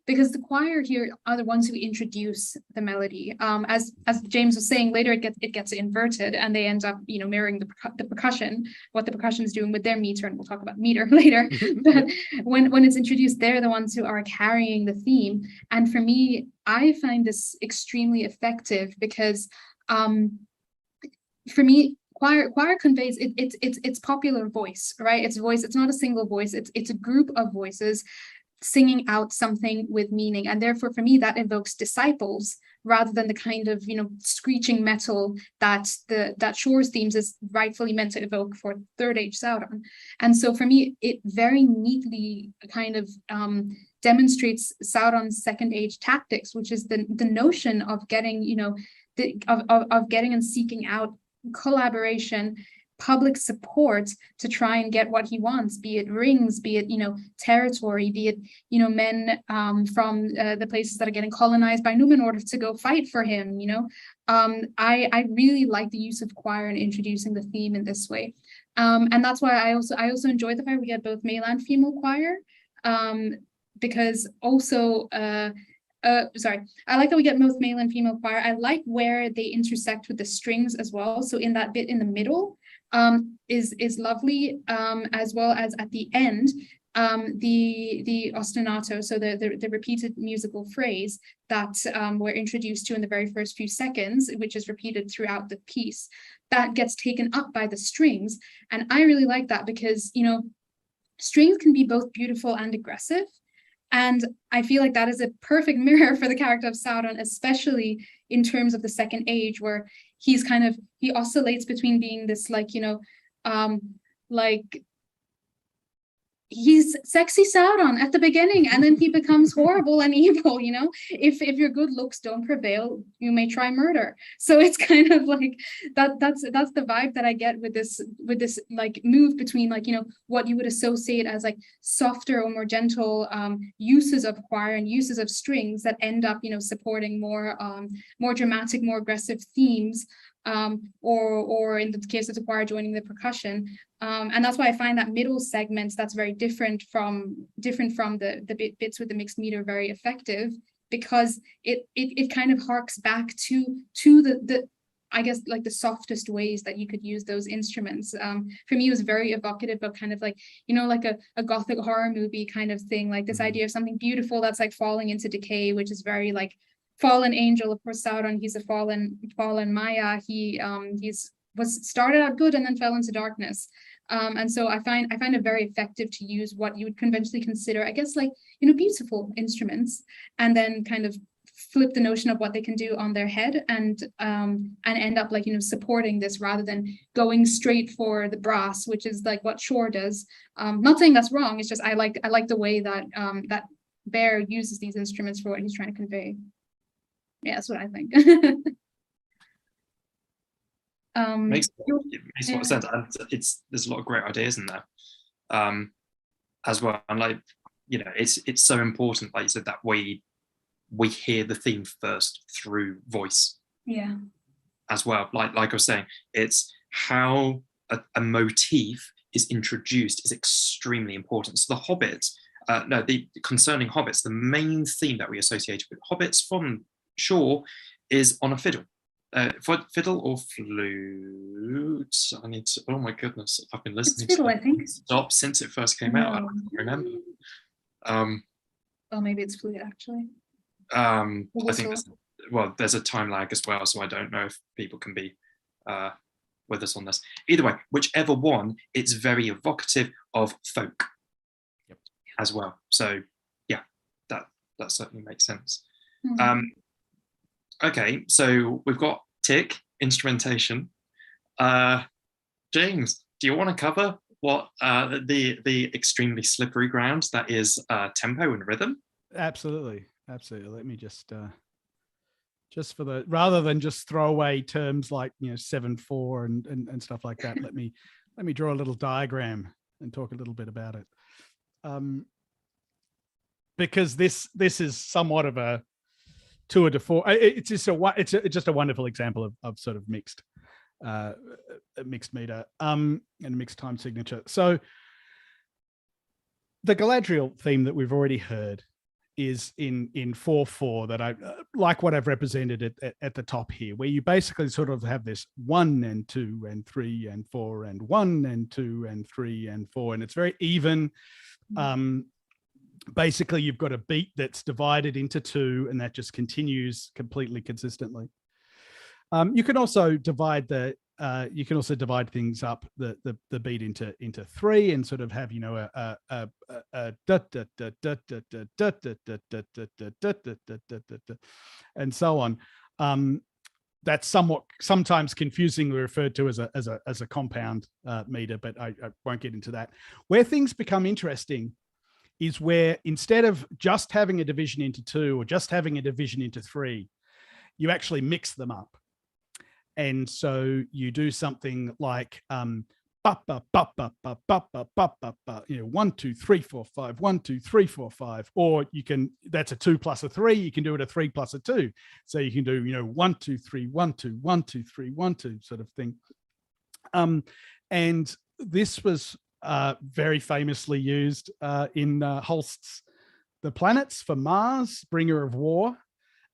Because the choir here are the ones who introduce the melody. As James was saying, later it gets inverted, and they end up, you know, mirroring the percussion, what the percussion is doing with their meter, and we'll talk about meter later. But when it's introduced, they're the ones who are carrying the theme. And for me, I find this extremely effective because, for me, choir conveys it's popular voice, right? It's voice. It's not a single voice. It's a group of voices singing out something with meaning, and therefore for me that evokes disciples rather than the kind of, you know, screeching metal that Shore's themes is rightfully meant to evoke for Third Age Sauron. And so for me it very neatly kind of demonstrates Sauron's Second Age tactics, which is the notion of getting, you know, of getting and seeking out collaboration, public support to try and get what he wants, be it rings, be it, you know, territory, be it, you know, men from the places that are getting colonized by Numenor to go fight for him, you know. I really like the use of choir in introducing the theme in this way. And that's why I also enjoyed the fact we had both male and female choir, because also sorry, I like that we get both male and female choir. I like where they intersect with the strings as well. So in that bit in the middle, is lovely, as well as at the end, the ostinato, so the repeated musical phrase that we're introduced to in the very first few seconds, which is repeated throughout the piece, that gets taken up by the strings. And I really like that because, you know, strings can be both beautiful and aggressive. And I feel like that is a perfect mirror for the character of Sauron, especially in terms of the Second Age, where he oscillates between being this, like, you know, like he's sexy Sauron at the beginning, and then he becomes horrible and evil, you know. If your good looks don't prevail, you may try murder. So it's kind of like that's the vibe that I get with this like move between, like, you know, what you would associate as like softer or more gentle uses of choir and uses of strings that end up, you know, supporting more dramatic, more aggressive themes, or in the case of the choir joining the percussion. And that's why I find that middle segment that's very different from the bits with the mixed meter very effective, because it kind of harks back to the I guess like the softest ways that you could use those instruments. For me, it was very evocative of kind of like, you know, like a gothic horror movie kind of thing, like this idea of something beautiful that's like falling into decay, which is very like fallen angel. Of course, Sauron, he's a fallen Maya. Was started out good and then fell into darkness. And so I find it very effective to use what you would conventionally consider, I guess, like, you know, beautiful instruments, and then kind of flip the notion of what they can do on their head, and end up, like, you know, supporting this rather than going straight for the brass, which is like what Shore does. Not saying that's wrong. It's just I like the way that that Bear uses these instruments for what he's trying to convey. Yeah, that's what I think. Makes a lot of sense, and there's a lot of great ideas in there, as well. And, like, you know, it's so important, like you said, that we hear the theme first through voice. Yeah. As well, like I was saying, it's how a motif is introduced is extremely important. So the Hobbits, concerning Hobbits, the main theme that we associate with Hobbits from Shore is on a fiddle. Fiddle or flute? I need to. Oh my goodness! I've been listening it's fiddle, to I think. Stop since it first came out. I don't remember. Well, maybe it's flute actually. I think there's a time lag as well, so I don't know if people can be with us on this. Either way, whichever one, it's very evocative of folk as well. So yeah, that certainly makes sense. Okay, so we've got tick, instrumentation. James, do you want to cover what the extremely slippery ground that is tempo and rhythm? Absolutely. Let me just for the, rather than just throw away terms like 7/4 and stuff like that, let me draw a little diagram and talk a little bit about it. Because this is somewhat of a tour de force. It's just a wonderful example of sort of mixed meter and mixed time signature. So the Galadriel theme that we've already heard is in 4/4 that I like what I've represented at the top here, where you basically sort of have this 1 and 2 and 3 and 4 and 1 and 2 and 3 and 4, and it's very even. Basically, you've got a beat that's divided into 2, and that just continues completely consistently. You can also divide things up, the beat into 3, and sort of have and so on. That's sometimes confusingly referred to as a compound meter, but I won't get into that. Where things become interesting is where, instead of just having a division into 2 or just having a division into 3, you actually mix them up. And so you do something like 1, 2, 3, 4, 5, 1, 2, 3, 4, 5, or that's a 2 plus a 3. You can do it a 3 plus a 2. So you can do 1, 2, 3, 1, 2, 1, 2, 3, 1, 2 sort of thing. And this was very famously used in Holst's The Planets for Mars, Bringer of War.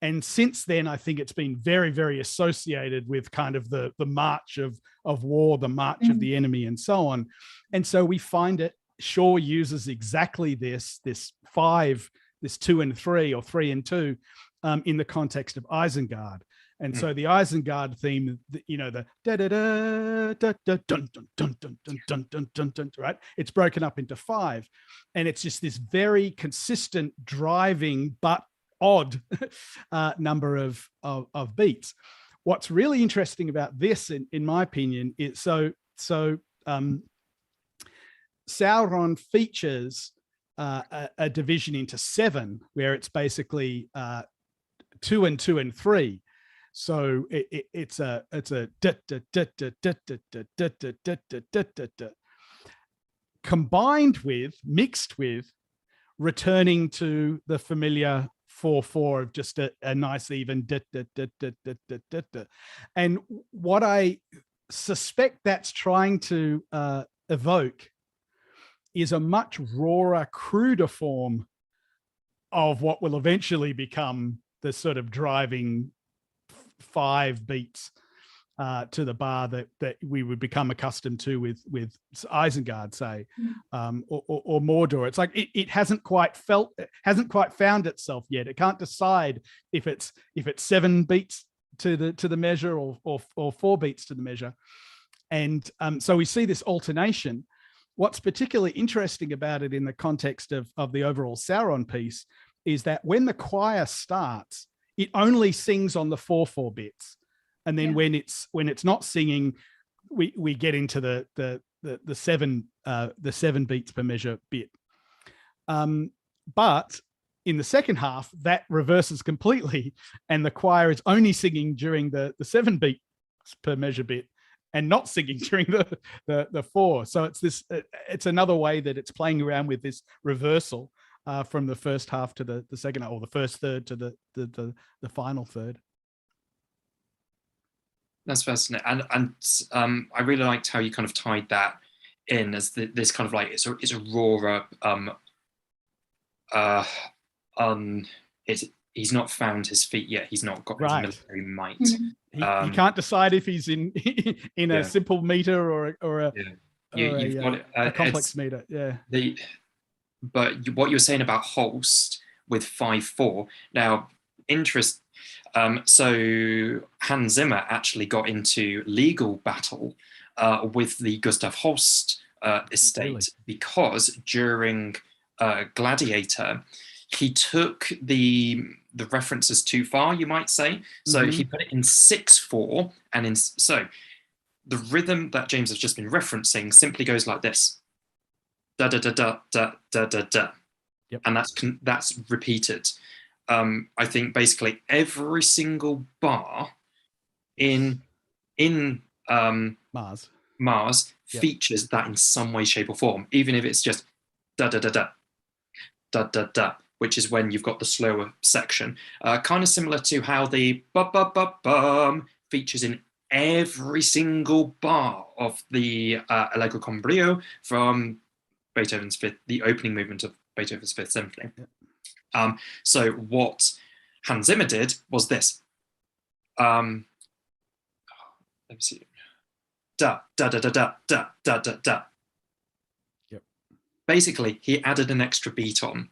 And since then, I think it's been very, very associated with kind of the march of war, the march of the enemy, and so on. And so we find it, Shaw uses exactly this 5, this 2 and 3, or 3 and 2, in the context of Isengard. And so the Isengard theme, the da da da da da dun dun dun dun dun dun dun dun dun, right? It's broken up into 5, and it's just this very consistent, driving but odd number of beats. What's really interesting about this, in my opinion, is Sauron features a division into 7, where it's basically 2 and 2 and 3. So it's a combined with, mixed with, returning to the familiar 4/4 of just a nice even and what I suspect that's trying to evoke is a much rawer, cruder form of what will eventually become the sort of driving 5 beats to the bar that we would become accustomed to with Isengard, say, or Mordor. It's like it hasn't quite found itself yet. It can't decide if it's 7 beats to the measure or 4 beats to the measure. And so we see this alternation. What's particularly interesting about it in the context of the overall Sauron piece is that when the choir starts, it only sings on the 4/4 bits. And then when it's not singing, we get into the 7 beats per measure bit. But in the second half, that reverses completely, and the choir is only singing during the 7 beats per measure bit, and not singing during the 4. So it's another way that it's playing around with this reversal from the first half to the second half, or the first third to the final third. That's fascinating, and I really liked how you kind of tied that in as this kind of like it's a rawer. He's not found his feet yet. He's not got his military might. He can't decide if he's in a simple meter or a complex meter. Yeah. But what you were saying about Holst with 5/4 now. interest. So Hans Zimmer actually got into legal battle with the Gustav Holst estate Really? because during Gladiator, he took the references too far, you might say. So he put it in 6/4, and so the rhythm that James has just been referencing simply goes like this: da da da da da da da da, and that's repeated. I think basically every single bar in Mars features that in some way, shape, or form, even if it's just da da da da da da da, which is when you've got the slower section. Kind of similar to how the bum features in every single bar of the Allegro con brio from Beethoven's Fifth, the opening movement of Beethoven's Fifth Symphony. So what Hans Zimmer did was this. Let me see. Da da da da da da da da da. Basically, he added an extra beat on.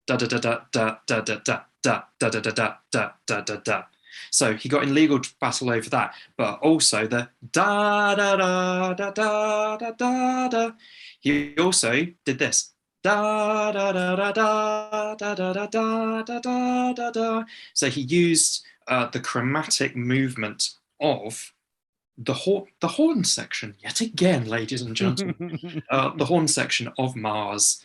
Da da da da da da da da da da da da da da da da da. So he got in legal battle over that, but also the da da da da da da da da. He also did this. Da da da da da da da da da da da da. So he used the chromatic movement of the horn section yet again, ladies and gentlemen, the horn section of Mars,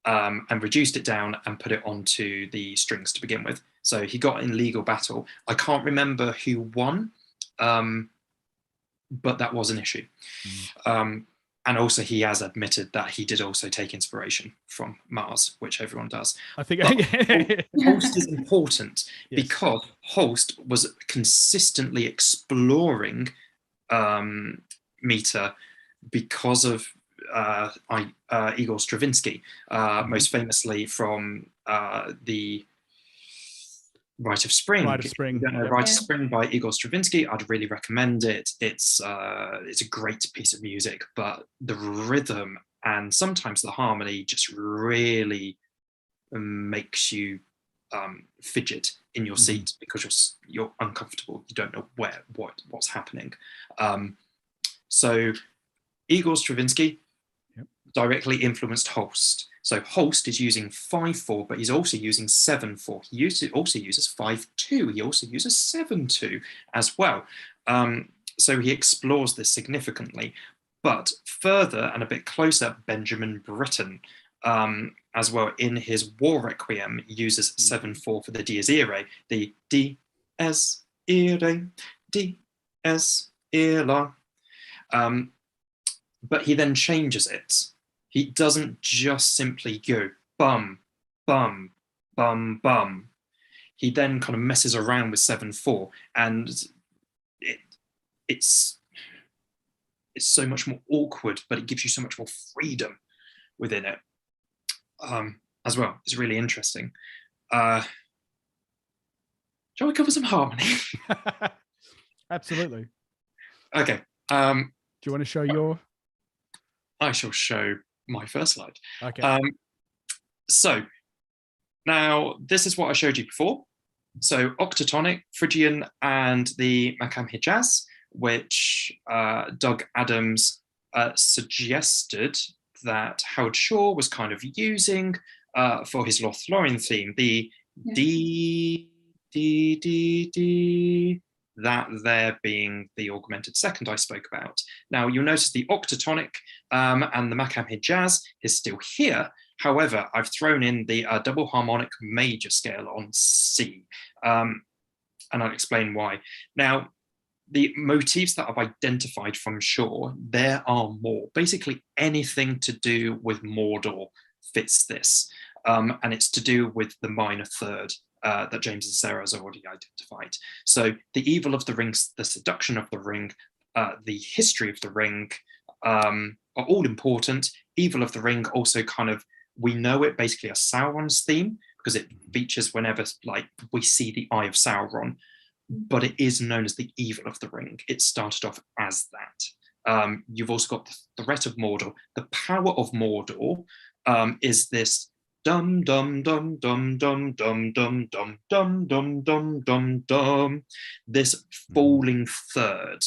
and reduced it down and put it onto the strings to begin with. So he got in legal battle. I can't remember who won, but that was an issue. And also he has admitted that he did also take inspiration from Mars, which everyone does. I think Holst is important because Holst was consistently exploring meter because of Igor Stravinsky, most famously from the Rite of Spring. Rite of Spring. Rite of Spring by Igor Stravinsky. I'd really recommend it. It's a great piece of music, but the rhythm and sometimes the harmony just really makes you fidget in your seat because you're uncomfortable. You don't know what's happening. So Igor Stravinsky directly influenced Holst. So Holst is using 5/4, but he's also using 7/4. He also uses 5/2. He also uses 7/2 as well. So he explores this significantly. But further and a bit closer, Benjamin Britten, as well, in his War Requiem, uses 7/4 for the Dies Irae, the Dies Irae, Dies Irae. But he then changes it. He doesn't just simply go bum, bum, bum, bum. He then kind of messes around with 7/4, and it's so much more awkward, but it gives you so much more freedom within it as well. It's really interesting. Shall we cover some harmony? Absolutely. Okay. Do you want to show your? I shall show my first slide. Okay. So now this is what I showed you before. So octatonic, Phrygian, and the Makam Hijaz, which Doug Adams suggested that Howard Shore was kind of using for his Lothlorien theme, the D, D, D, D, that there being the augmented second I spoke about. Now you'll notice the octatonic and the Makam Hijaz is still here. However, I've thrown in the double harmonic major scale on C, and I'll explain why. Now, the motifs that I've identified from Shore, there are more. Basically anything to do with Mordor fits this, and it's to do with the minor third that James and Sarah has already identified. So the evil of the ring, the seduction of the ring, the history of the ring are all important. Evil of the ring also kind of, we know it basically as Sauron's theme because it features whenever like we see the Eye of Sauron, but it is known as the evil of the ring. It started off as that. You've also got the threat of Mordor. The power of Mordor is this dum dum dum dum dum dum dum dum dum dum dum dum dum. This falling third.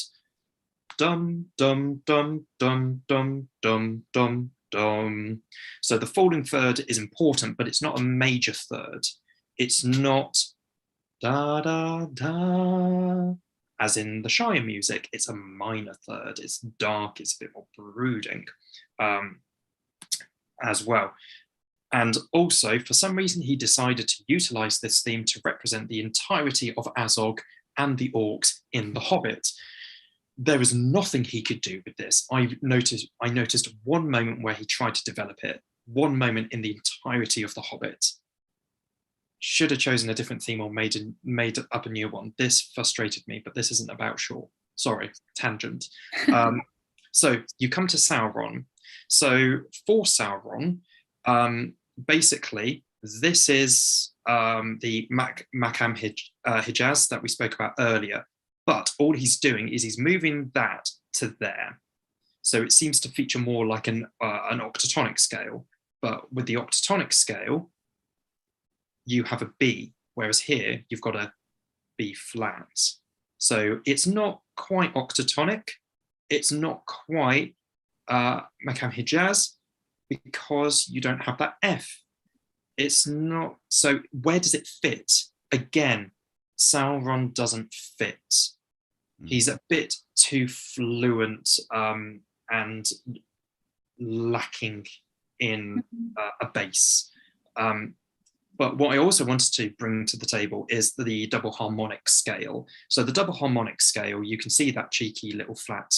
Dum dum dum dum dum dum dum dum. So the falling third is important, but it's not a major third. It's not da da da, as in the Shire music. It's a minor third. It's dark. It's a bit more brooding, as well. And also, for some reason, he decided to utilize this theme to represent the entirety of Azog and the orcs in The Hobbit. There was nothing he could do with this. I noticed one moment where he tried to develop it, one moment in the entirety of The Hobbit. Should have chosen a different theme or made up a new one. This frustrated me, but this isn't about Shaw. Sorry, tangent. So you come to Sauron. So for Sauron, basically, this is the Makam Hijaz that we spoke about earlier. But all he's doing is he's moving that to there. So it seems to feature more like an octatonic scale. But with the octatonic scale, you have a B, whereas here you've got a B flat. So it's not quite octatonic. It's not quite Makam Hijaz, because you don't have that F. It's not, so where does it fit? Again, Sauron doesn't fit. He's a bit too fluent and lacking in a bass. But what I also wanted to bring to the table is the double harmonic scale. So the double harmonic scale, you can see that cheeky little flat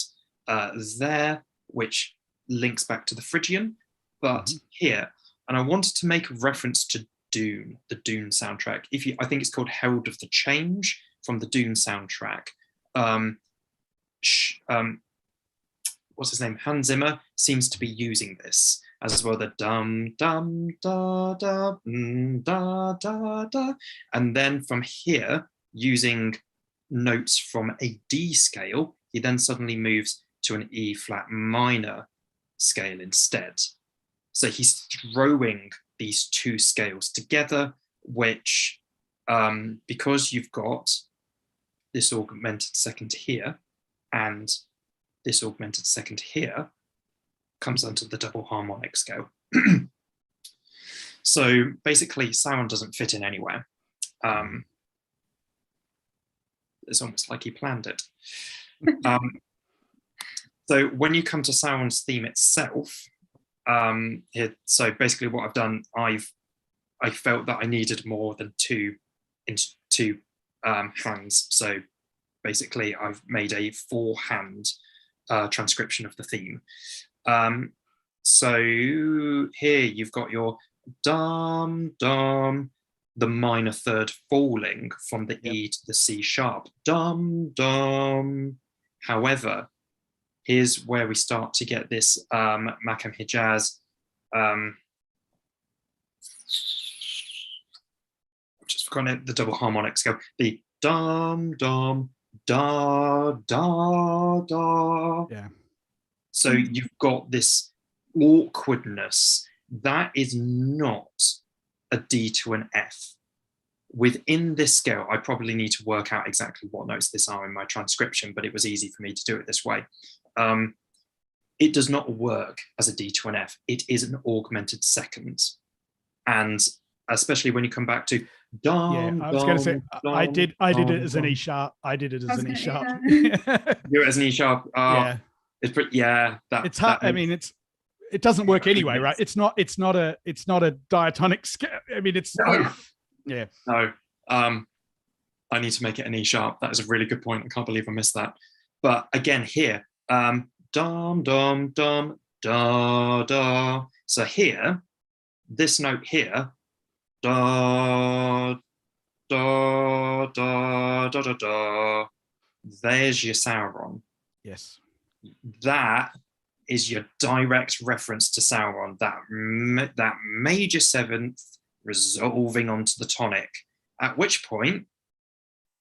there, which links back to the Phrygian. But here, and I wanted to make a reference to Dune, the Dune soundtrack. I think it's called Herald of the Change from the Dune soundtrack. What's his name? Hans Zimmer seems to be using this as well. The dum dum da da da da da, and then from here, using notes from a D scale, he then suddenly moves to an E flat minor scale instead. So he's throwing these two scales together, which, because you've got this augmented second here and this augmented second here, comes under the double harmonic scale. So basically, Sauron doesn't fit in anywhere. It's almost like he planned it. So when you come to Sauron's theme itself, so basically what I've done, I felt that I needed more than two hands. So basically I've made a 4-hand transcription of the theme. So here you've got your dum dum, the minor third falling from the E to the C sharp, dum dum. However, here's where we start to get this Makam Hijaz. I've just forgotten it, the double harmonic scale. The dum dum da da da. Yeah. So you've got this awkwardness that is not a D to an F. Within this scale, I probably need to work out exactly what notes this are in my transcription, but it was easy for me to do it this way. It does not work as a D to an F. It is an augmented second. And especially when you come back to dum, I was going to say, I did it as an E sharp. I did it as an E sharp. Do it as an E sharp. Yeah. It's pretty, yeah. It's hard. I mean, it doesn't work anyway, right? It's not a diatonic scale. I mean, it's no. Yeah. No. I need to make it an E sharp. That is a really good point. I can't believe I missed that. But again, here, dum dum dum da da. So here, this note here, da da da da da da. There's your Sauron. Yes. That is your direct reference to Sauron. That major seventh resolving onto the tonic. At which point,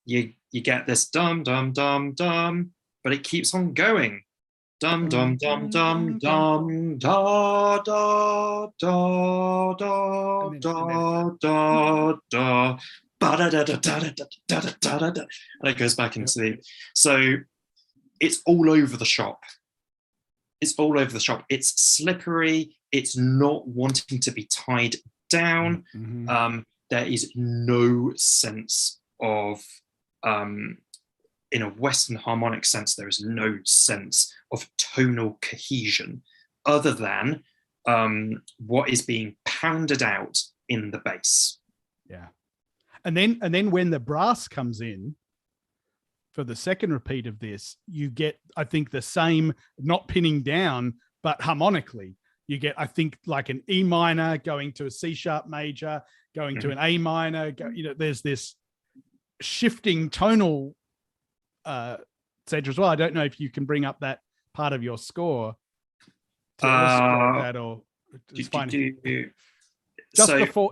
you get this dum dum dum dum, but it keeps on going. Dum dum dum dum dum da da da da da da da ba da da da da da da da da da, and it goes back into the. So it's all over the shop. It's all over the shop. It's slippery. It's not wanting to be tied down. There is no sense of in a Western harmonic sense, there is no sense of tonal cohesion other than what is being pounded out in the bass. Yeah. And then when the brass comes in for the second repeat of this, you get, I think, the same, not pinning down, but harmonically. You get, I think, like an E minor going to a C sharp major, going to an A minor. There's this shifting tonal center as well. I don't know if you can bring up that part of your score to illustrate that, or it's fine.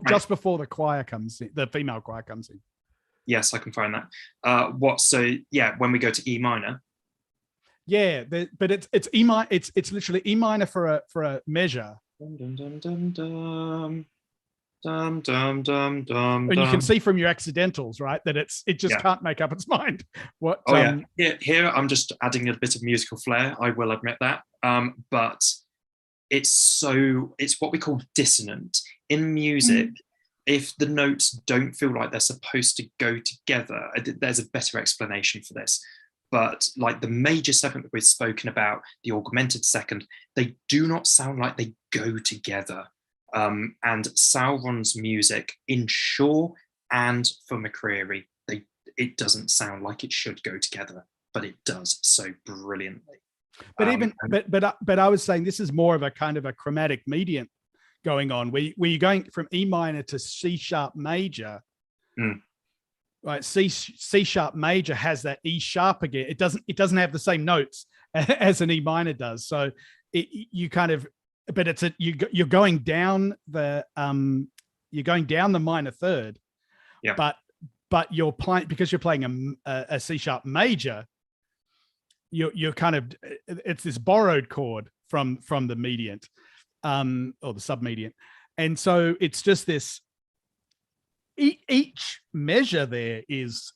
Just before the choir comes in, the female choir comes in. Yes, I can find that. When we go to E minor. Yeah, but it's E minor. It's literally E minor for a measure. Dum, dum, dum, dum, dum, dum, dum, dum, and you can see from your accidentals, right, that it just can't make up its mind. What? Here I'm just adding a bit of musical flair. I will admit that. But it's what we call dissonant in music. If the notes don't feel like they're supposed to go together, there's a better explanation for this. But like the major second that we've spoken about, the augmented second, they do not sound like they go together. And Sauron's music in Shaw and for McCreary, it doesn't sound like it should go together, but it does so brilliantly. But but I was saying this is more of a kind of a chromatic median going on, where you're going from E minor to C sharp major. Right, C sharp major has that E sharp again. It doesn't have the same notes as an E minor does. So you're going down the minor third. Yeah. But you're playing, because you're playing a C sharp major. You're kind of, it's this borrowed chord from the mediant, or the submediant, and so it's just this. Each measure there is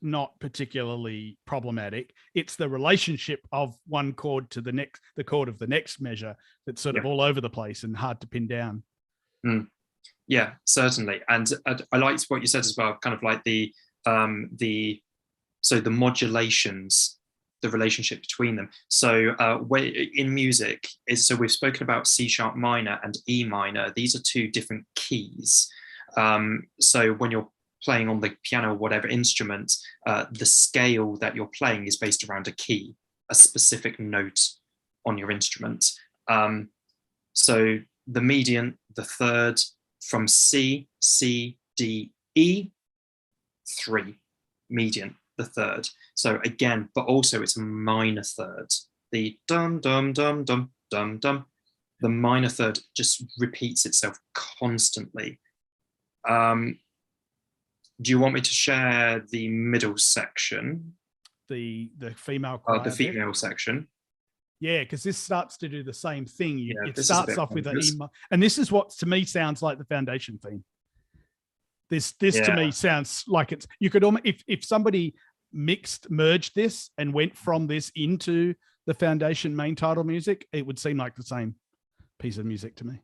not particularly problematic. It's the relationship of one chord to the chord of the next measure that's sort of all over the place and hard to pin down. Yeah, certainly. And I liked what you said as well, kind of like the modulations, the relationship between them. So in music, so we've spoken about C sharp minor and E minor. These are two different keys. So when you're playing on the piano or whatever instrument, the scale that you're playing is based around a key, a specific note on your instrument. So the median, the third, from C, D, E, 3, median, the third. So again, but also it's a minor third. The dum, dum, dum, dum, dum, dum. The minor third just repeats itself constantly. Do you want me to share the middle section? The female choir? The female section. Yeah, because this starts to do the same thing. It starts off with an E, and this is what to me sounds like the foundation theme. This to me sounds like it's, you could almost, if somebody merged this and went from this into the foundation main title music, it would seem like the same piece of music to me.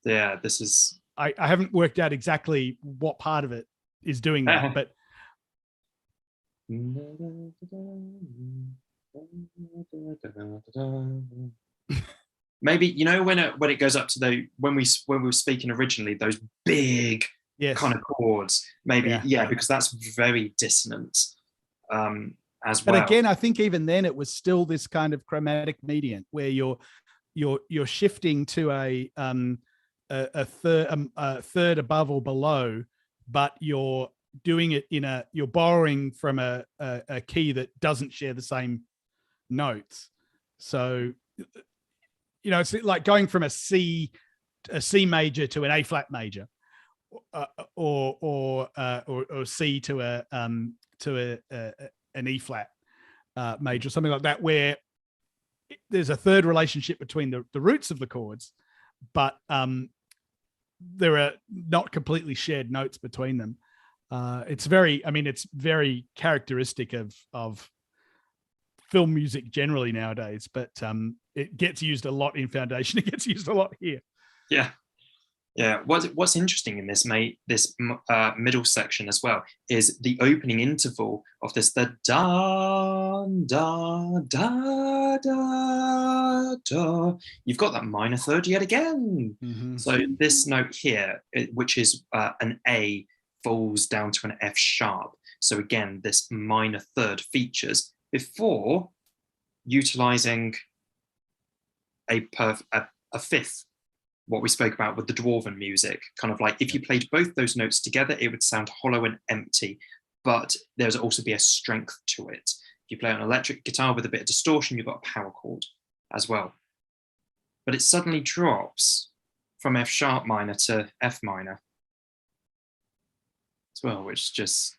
Yeah, this is. I haven't worked out exactly what part of it is doing that, but maybe when it goes up to when we were speaking originally, those big kind of chords, maybe because that's very dissonant as well. But again, I think even then it was still this kind of chromatic median where you're shifting to a third above or below, but you're doing it you're borrowing from a key that doesn't share the same notes. So it's like going from a C major to an A flat major, or C to an E flat major, something like that, where there's a third relationship between the roots of the chords, but there are not completely shared notes between them. It's very characteristic of film music generally nowadays, but it gets used a lot in Foundation. It gets used a lot here. Yeah. Yeah, what's interesting in this middle section as well is the opening interval of this, the da da da da da. You've got that minor third yet again. Mm-hmm. So this note here, which is an A, falls down to an F sharp. So again, this minor third features before utilizing a fifth. What we spoke about with the dwarven music, kind of like if you played both those notes together, it would sound hollow and empty, but there's also be a strength to it. If you play an electric guitar with a bit of distortion, you've got a power chord as well. But it suddenly drops from F sharp minor to F minor as well, which is just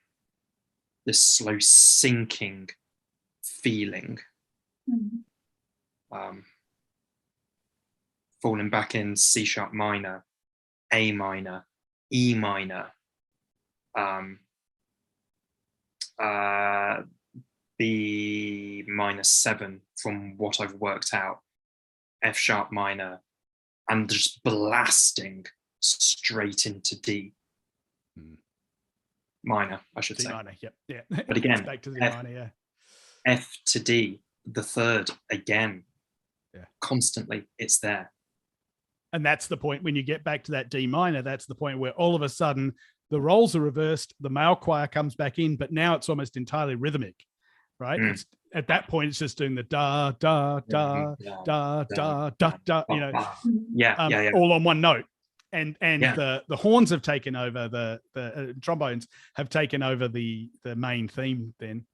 this slow sinking feeling. Mm-hmm. Falling back in C sharp minor, A minor, E minor, B -7 from what I've worked out, F sharp minor, and just blasting straight into D minor, I should D say. minor, yep, yeah. But again, back to the D minor, yeah. F to D, the third again, yeah. Constantly, it's there. And that's the point when you get back to that D minor, that's the point where all of a sudden the roles are reversed, the male choir comes back in, but now it's almost entirely rhythmic, right? It's, at that point, it's just doing the da, da, da, da, da, da, da, you know, all on one note. And the horns have taken over, the trombones have taken over the main theme then.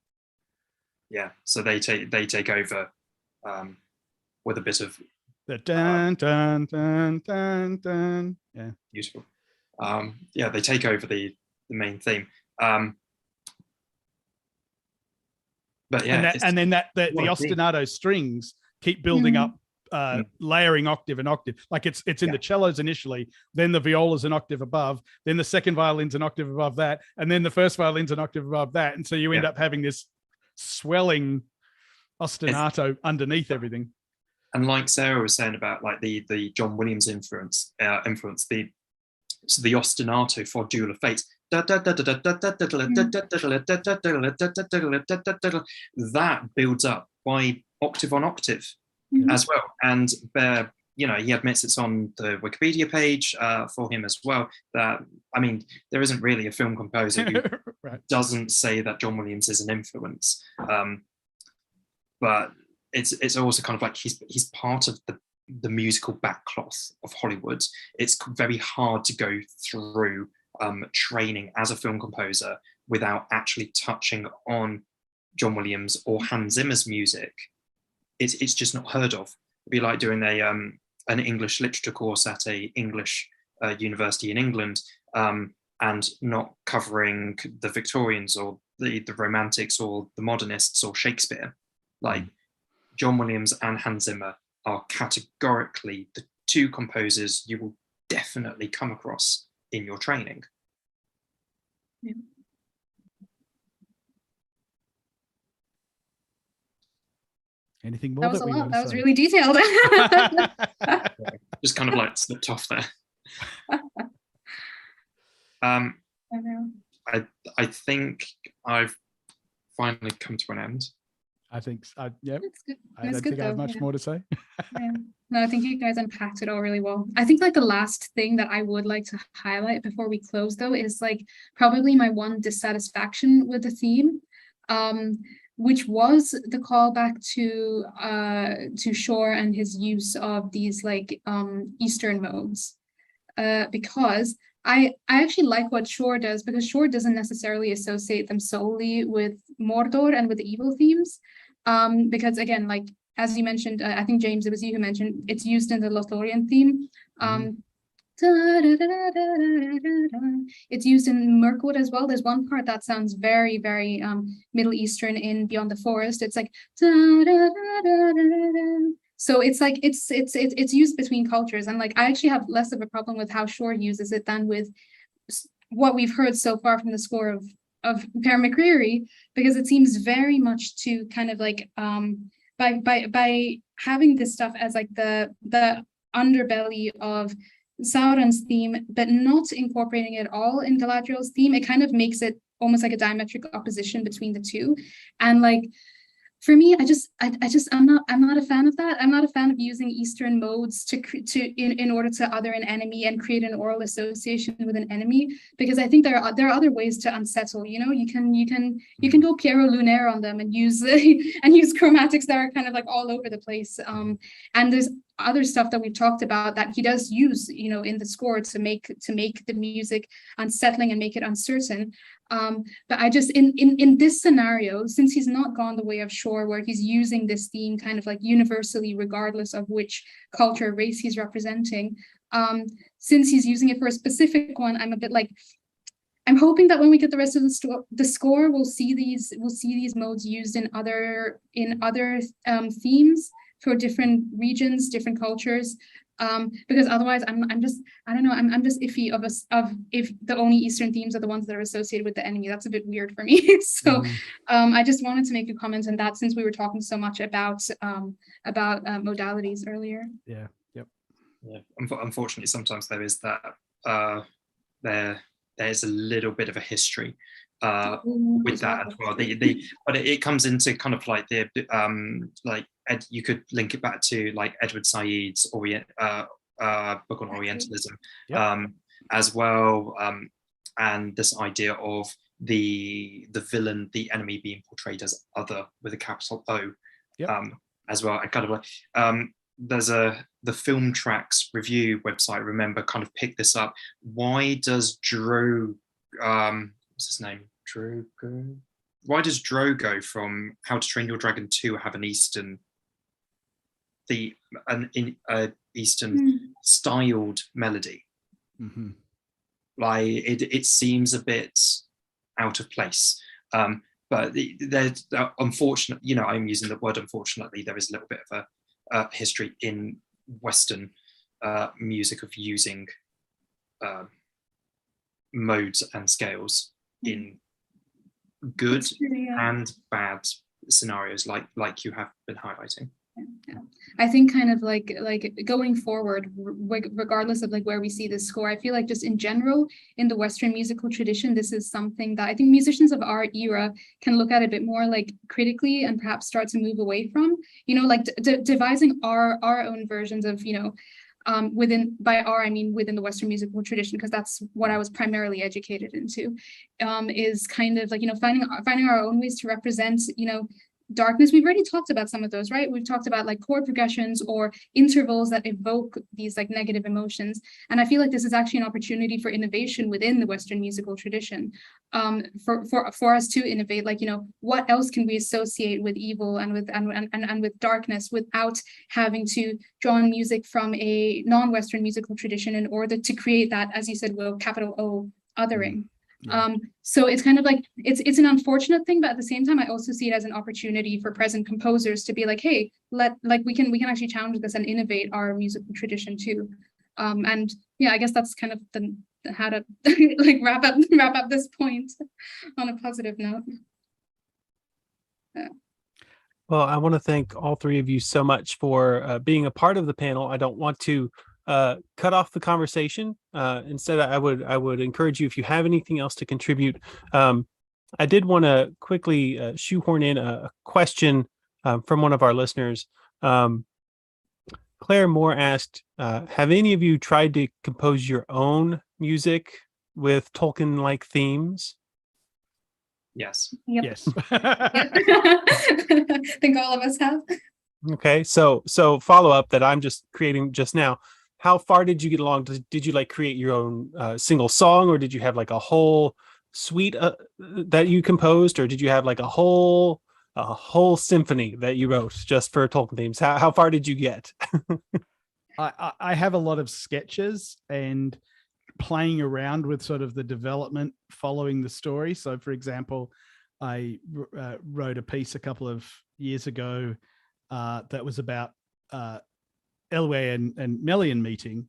Yeah, so they take over with a bit of the dun dun dun dun dun. Yeah, useful. Yeah, they take over the main theme. But yeah, and then the ostinato strings keep building up, layering octave and octave. Like it's in the cellos initially, then the viola's an octave above, then the second violin's an octave above that, and then the first violin's an octave above that, and so you end up having this swelling ostinato underneath everything. And like Sarah was saying about like the John Williams influence, the ostinato for Duel of Fates, that builds up by octave on octave as well. And you know, he admits it's on the Wikipedia page for him as well. That, I mean, there isn't really a film composer who doesn't say that John Williams is an influence, but it's also kind of like he's part of the musical backcloth of Hollywood. It's very hard to go through training as a film composer without actually touching on John Williams or Hans Zimmer's music. It's just not heard of. It'd be like doing an English literature course at a English university in England and not covering the Victorians or the Romantics or the Modernists or Shakespeare. Like John Williams and Hans Zimmer are categorically the two composers you will definitely come across in your training. Yeah. Anything more? That was a lot. That was really detailed. Just kind of like slipped off there. I think I've finally come to an end. I think, yeah. That's good. I don't think I have much more to say. Yeah. No, I think you guys unpacked it all really well. I think like the last thing that I would like to highlight before we close though is like probably my one dissatisfaction with the theme, which was the callback to Shore and his use of these like Eastern modes, because I actually like what Shore does, because Shore doesn't necessarily associate them solely with Mordor and with the evil themes, because again, like as you mentioned, I think James, it was you who mentioned it's used in the Lothlorien theme. It's used in Mirkwood as well. There's one part that sounds very, very Middle Eastern in Beyond the Forest. It's like so it's like it's used between cultures, and like I actually have less of a problem with how Shore uses it than with what we've heard so far from the score of Per McCreary, because it seems very much to kind of like by having this stuff as like the underbelly of Sauron's theme, but not incorporating it all in Galadriel's theme, it kind of makes it almost like a diametric opposition between the two. And like for me, I'm not a fan of that. I'm not a fan of using Eastern modes in order to other an enemy and create an oral association with an enemy, because I think there are other ways to unsettle. You know, you can go Piero Lunaire on them and use chromatics that are kind of like all over the place. And there's other stuff that we've talked about that he does use, you know, in the score to make the music unsettling and make it uncertain. But I just in this scenario, since he's not gone the way of Shore, where he's using this theme kind of like universally, regardless of which culture or race he's representing, since he's using it for a specific one, I'm a bit like, I'm hoping that when we get the rest of the score, we'll see these modes used in other themes for different regions, different cultures. Because otherwise I'm just iffy of if the only Eastern themes are the ones that are associated with the enemy. That's a bit weird for me. So I just wanted to make a comment on that, since we were talking so much about modalities earlier. Yeah. Yep. Yeah. Unfortunately, sometimes there is that there's a little bit of a history with that as well. But it comes into kind of like the you could link it back to like Edward Said's book on Orientalism, as well, and this idea of the villain, the enemy, being portrayed as other with a capital O, as well. I kind of like there's the Film Tracks review website, remember, kind of picked this up. Why does what's his name? Drogo? Why does Drogo from How to Train Your Dragon 2 have an Eastern styled melody? Mm-hmm. Like it seems a bit out of place. But there's unfortunately, you know, I'm using the word unfortunately, there is a little bit of a history in Western music of using modes and scales in good and bad scenarios, like you have been highlighting. Yeah. I think kind of like going forward, regardless of like where we see this score, I feel like just in general in the Western musical tradition, this is something that I think musicians of our era can look at a bit more like critically and perhaps start to move away from, you know, like devising our own versions of, you know, within the Western musical tradition, because that's what I was primarily educated into, is kind of like, you know, finding our own ways to represent, you know, darkness. We've already talked about some of those, right? We've talked about like chord progressions or intervals that evoke these like negative emotions. And I feel like this is actually an opportunity for innovation within the Western musical tradition, for us to innovate, like, you know, what else can we associate with evil and with darkness without having to draw on music from a non-Western musical tradition in order to create that, as you said, Will, capital O othering. Yeah. So it's kind of like it's an unfortunate thing, but at the same time, I also see it as an opportunity for present composers to be like, hey, we can actually challenge this and innovate our musical tradition too. And yeah, I guess that's kind of how to like wrap up this point on a positive note. Well, I want to thank all three of you so much for being a part of the panel. I don't want to cut off the conversation. Instead, I would encourage you, if you have anything else to contribute. I did want to quickly shoehorn in a question from one of our listeners. Claire Moore asked, have any of you tried to compose your own music with Tolkien-like themes? Yes. Yep. Yes. I think all of us have. Okay, so follow up that I'm just creating just now. How far did you get along? Did you like create your own single song, or did you have like a whole suite that you composed, or did you have like a whole symphony that you wrote just for Tolkien themes? How far did you get? I have a lot of sketches and playing around with sort of the development following the story. So, for example, I wrote a piece a couple of years ago that was about Elwë and Melian meeting,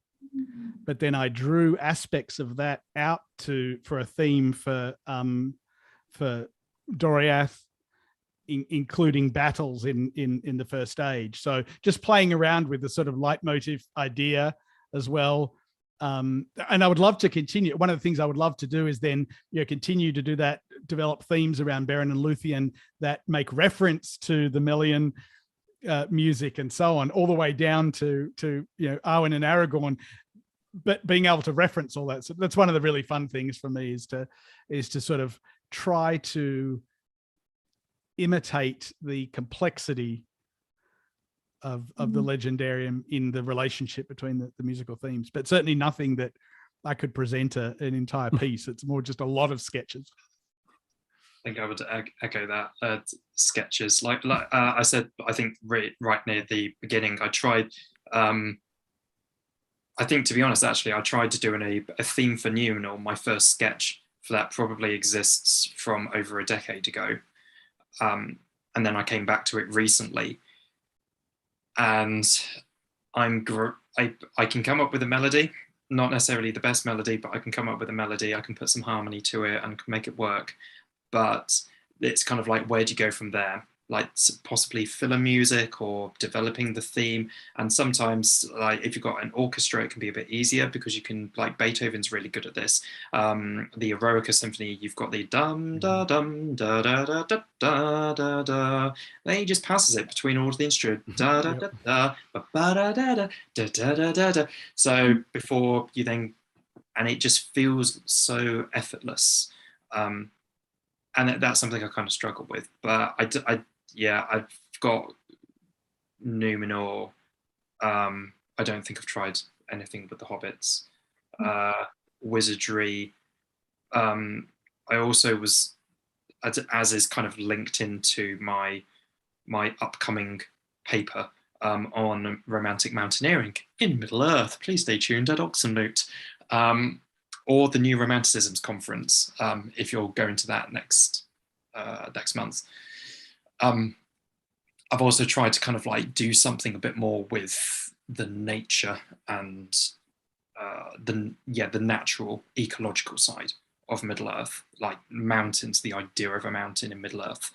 but then I drew aspects of that out for a theme for Doriath, including battles in the first age. So just playing around with the sort of leitmotif idea as well. And I would love to continue. One of the things I would love to do is then continue to do that, develop themes around Beren and Luthien that make reference to the Melian music and so on, all the way down to Arwen and Aragorn, but being able to reference all that. So that's one of the really fun things for me, is to sort of try to imitate the complexity of the legendarium in the relationship between the musical themes, but certainly nothing that I could present an entire piece. It's more just a lot of sketches. I think I would echo that. Sketches, like I said, I think right near the beginning, I tried. I think, to be honest, actually, I tried to do a theme for Numenor. My first sketch for that probably exists from over a decade ago, and then I came back to it recently, and I can come up with a melody. Not necessarily the best melody, but I can come up with a melody. I can put some harmony to it and make it work. But it's kind of like, where do you go from there? Like possibly filler music or developing the theme. And sometimes, like if you've got an orchestra, it can be a bit easier because you can, like Beethoven's really good at this. The Eroica Symphony, you've got the dum da dum da da da da da da da. Then he just passes it between all of the instruments. Da da da da ba da da da da da da da da. So before you then, and it just feels so effortless. And that's something I kind of struggle with. But I've got Numenor. I don't think I've tried anything with the hobbits. Wizardry. I also was, as is kind of linked into my upcoming paper on romantic mountaineering in Middle Earth. Please stay tuned at Oxenloot. Or the New Romanticisms Conference, if you're going to that next month. I've also tried to kind of like do something a bit more with the nature and the natural ecological side of Middle Earth, like mountains. The idea of a mountain in Middle Earth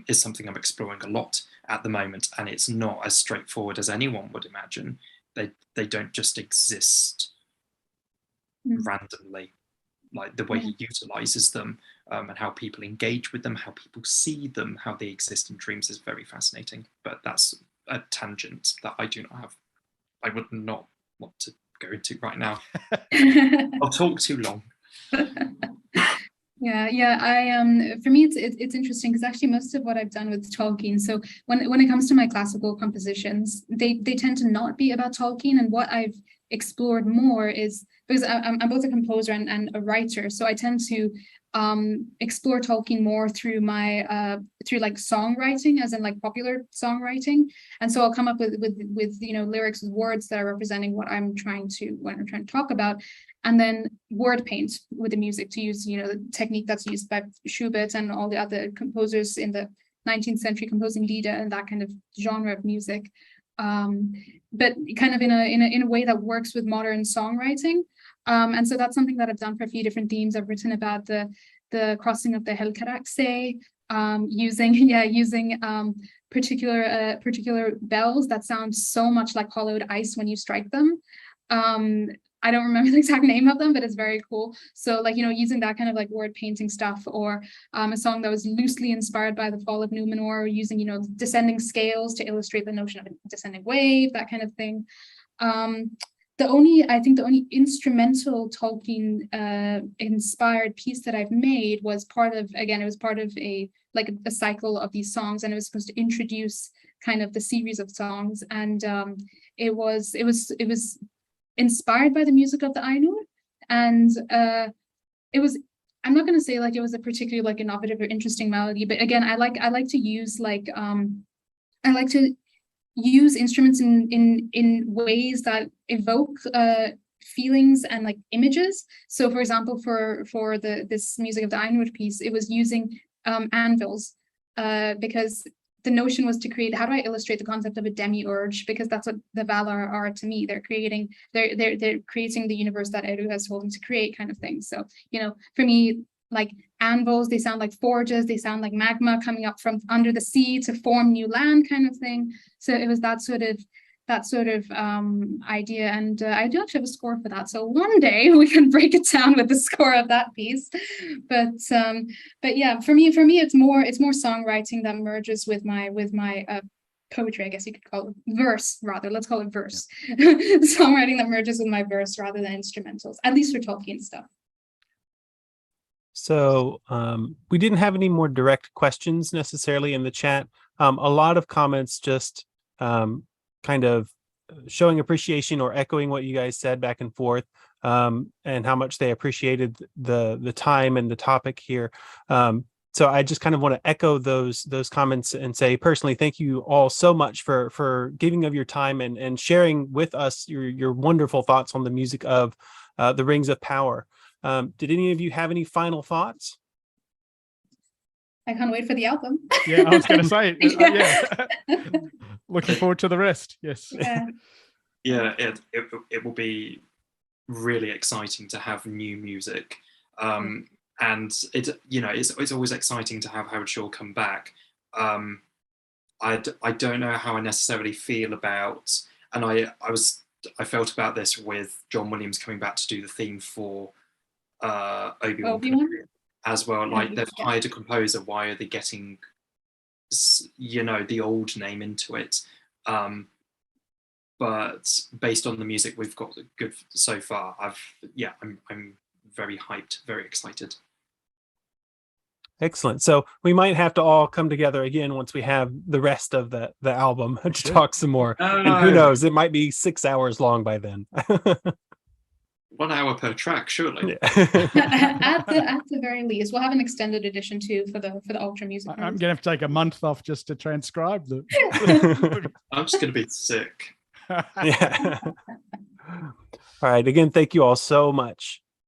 is something I'm exploring a lot at the moment, and it's not as straightforward as anyone would imagine. They don't just exist randomly, like the way he utilizes them and how people engage with them, how people see them, how they exist in dreams is very fascinating. But that's a tangent that I would not want to go into right now. I'll talk too long. For me it's interesting because actually most of what I've done with Tolkien, so when it comes to my classical compositions, they tend to not be about Tolkien, and what I've explored more is, because I'm both a composer and a writer, so I tend to explore Tolkien more through my through like songwriting, as in like popular songwriting. And so I'll come up with lyrics with words that are representing what I'm trying to talk about, and then word paint with the music, to use the technique that's used by Schubert and all the other composers in the 19th century, composing Lieder and that kind of genre of music, but kind of in a way that works with modern songwriting. And so that's something that I've done for a few different themes. I've written about the crossing of the Helcaraxe, using particular bells that sound so much like hollowed ice when you strike them. I don't remember the exact name of them, but it's very cool. So using that kind of like word painting stuff, or a song that was loosely inspired by the fall of Numenor, using descending scales to illustrate the notion of a descending wave, that kind of thing. The only instrumental Tolkien inspired piece that I've made was part of a cycle of these songs, and it was supposed to introduce kind of the series of songs, and it was inspired by the music of the Ainur, and it was, I'm not going to say like it was a particularly like innovative or interesting melody, but again, I like to use use instruments in ways that evoke feelings and like images. So for example, for this Music of the Ironwood piece, it was using anvils, because the notion was to create, how do I illustrate the concept of a demiurge? Because that's what the Valar are to me. They're creating the universe that Eru has told them to create, kind of thing. So, you know, for me, like anvils, they sound like forges, they sound like magma coming up from under the sea to form new land, kind of thing. So it was that sort of idea, and I do actually have a score for that, so one day we can break it down with the score of that piece. But yeah, for me it's more songwriting that merges with my poetry, I guess you could call it verse, rather. Let's call it verse. Songwriting that merges with my verse rather than instrumentals, at least for Tolkien stuff. So we didn't have any more direct questions necessarily in the chat. A lot of comments just kind of showing appreciation or echoing what you guys said back and forth, and how much they appreciated the time and the topic here. So I just kind of want to echo those comments and say personally, thank you all so much for giving of your time and sharing with us your wonderful thoughts on the music of the Rings of Power. Did any of you have any final thoughts? I can't wait for the album. Yeah, I was going to say, yeah. Looking forward to the rest. Yes. Yeah, it will be really exciting to have new music, and it's always exciting to have Howard Shore come back. I don't know how I necessarily feel about, and I felt about this with John Williams coming back to do the theme for Obi-Wan as well. Like, they've hired a composer, why are they getting the old name into it? But based on the music we've got good so far, I'm very hyped, very excited. Excellent. So we might have to all come together again once we have the rest of the album to talk some more. And who knows, it might be 6 hours long by then. 1 hour per track, surely. at the very least, we'll have an extended edition too for the Ultra Music. I'm gonna have to take a month off just to transcribe them. I'm just gonna be sick. Yeah. All right. Again, thank you all so much.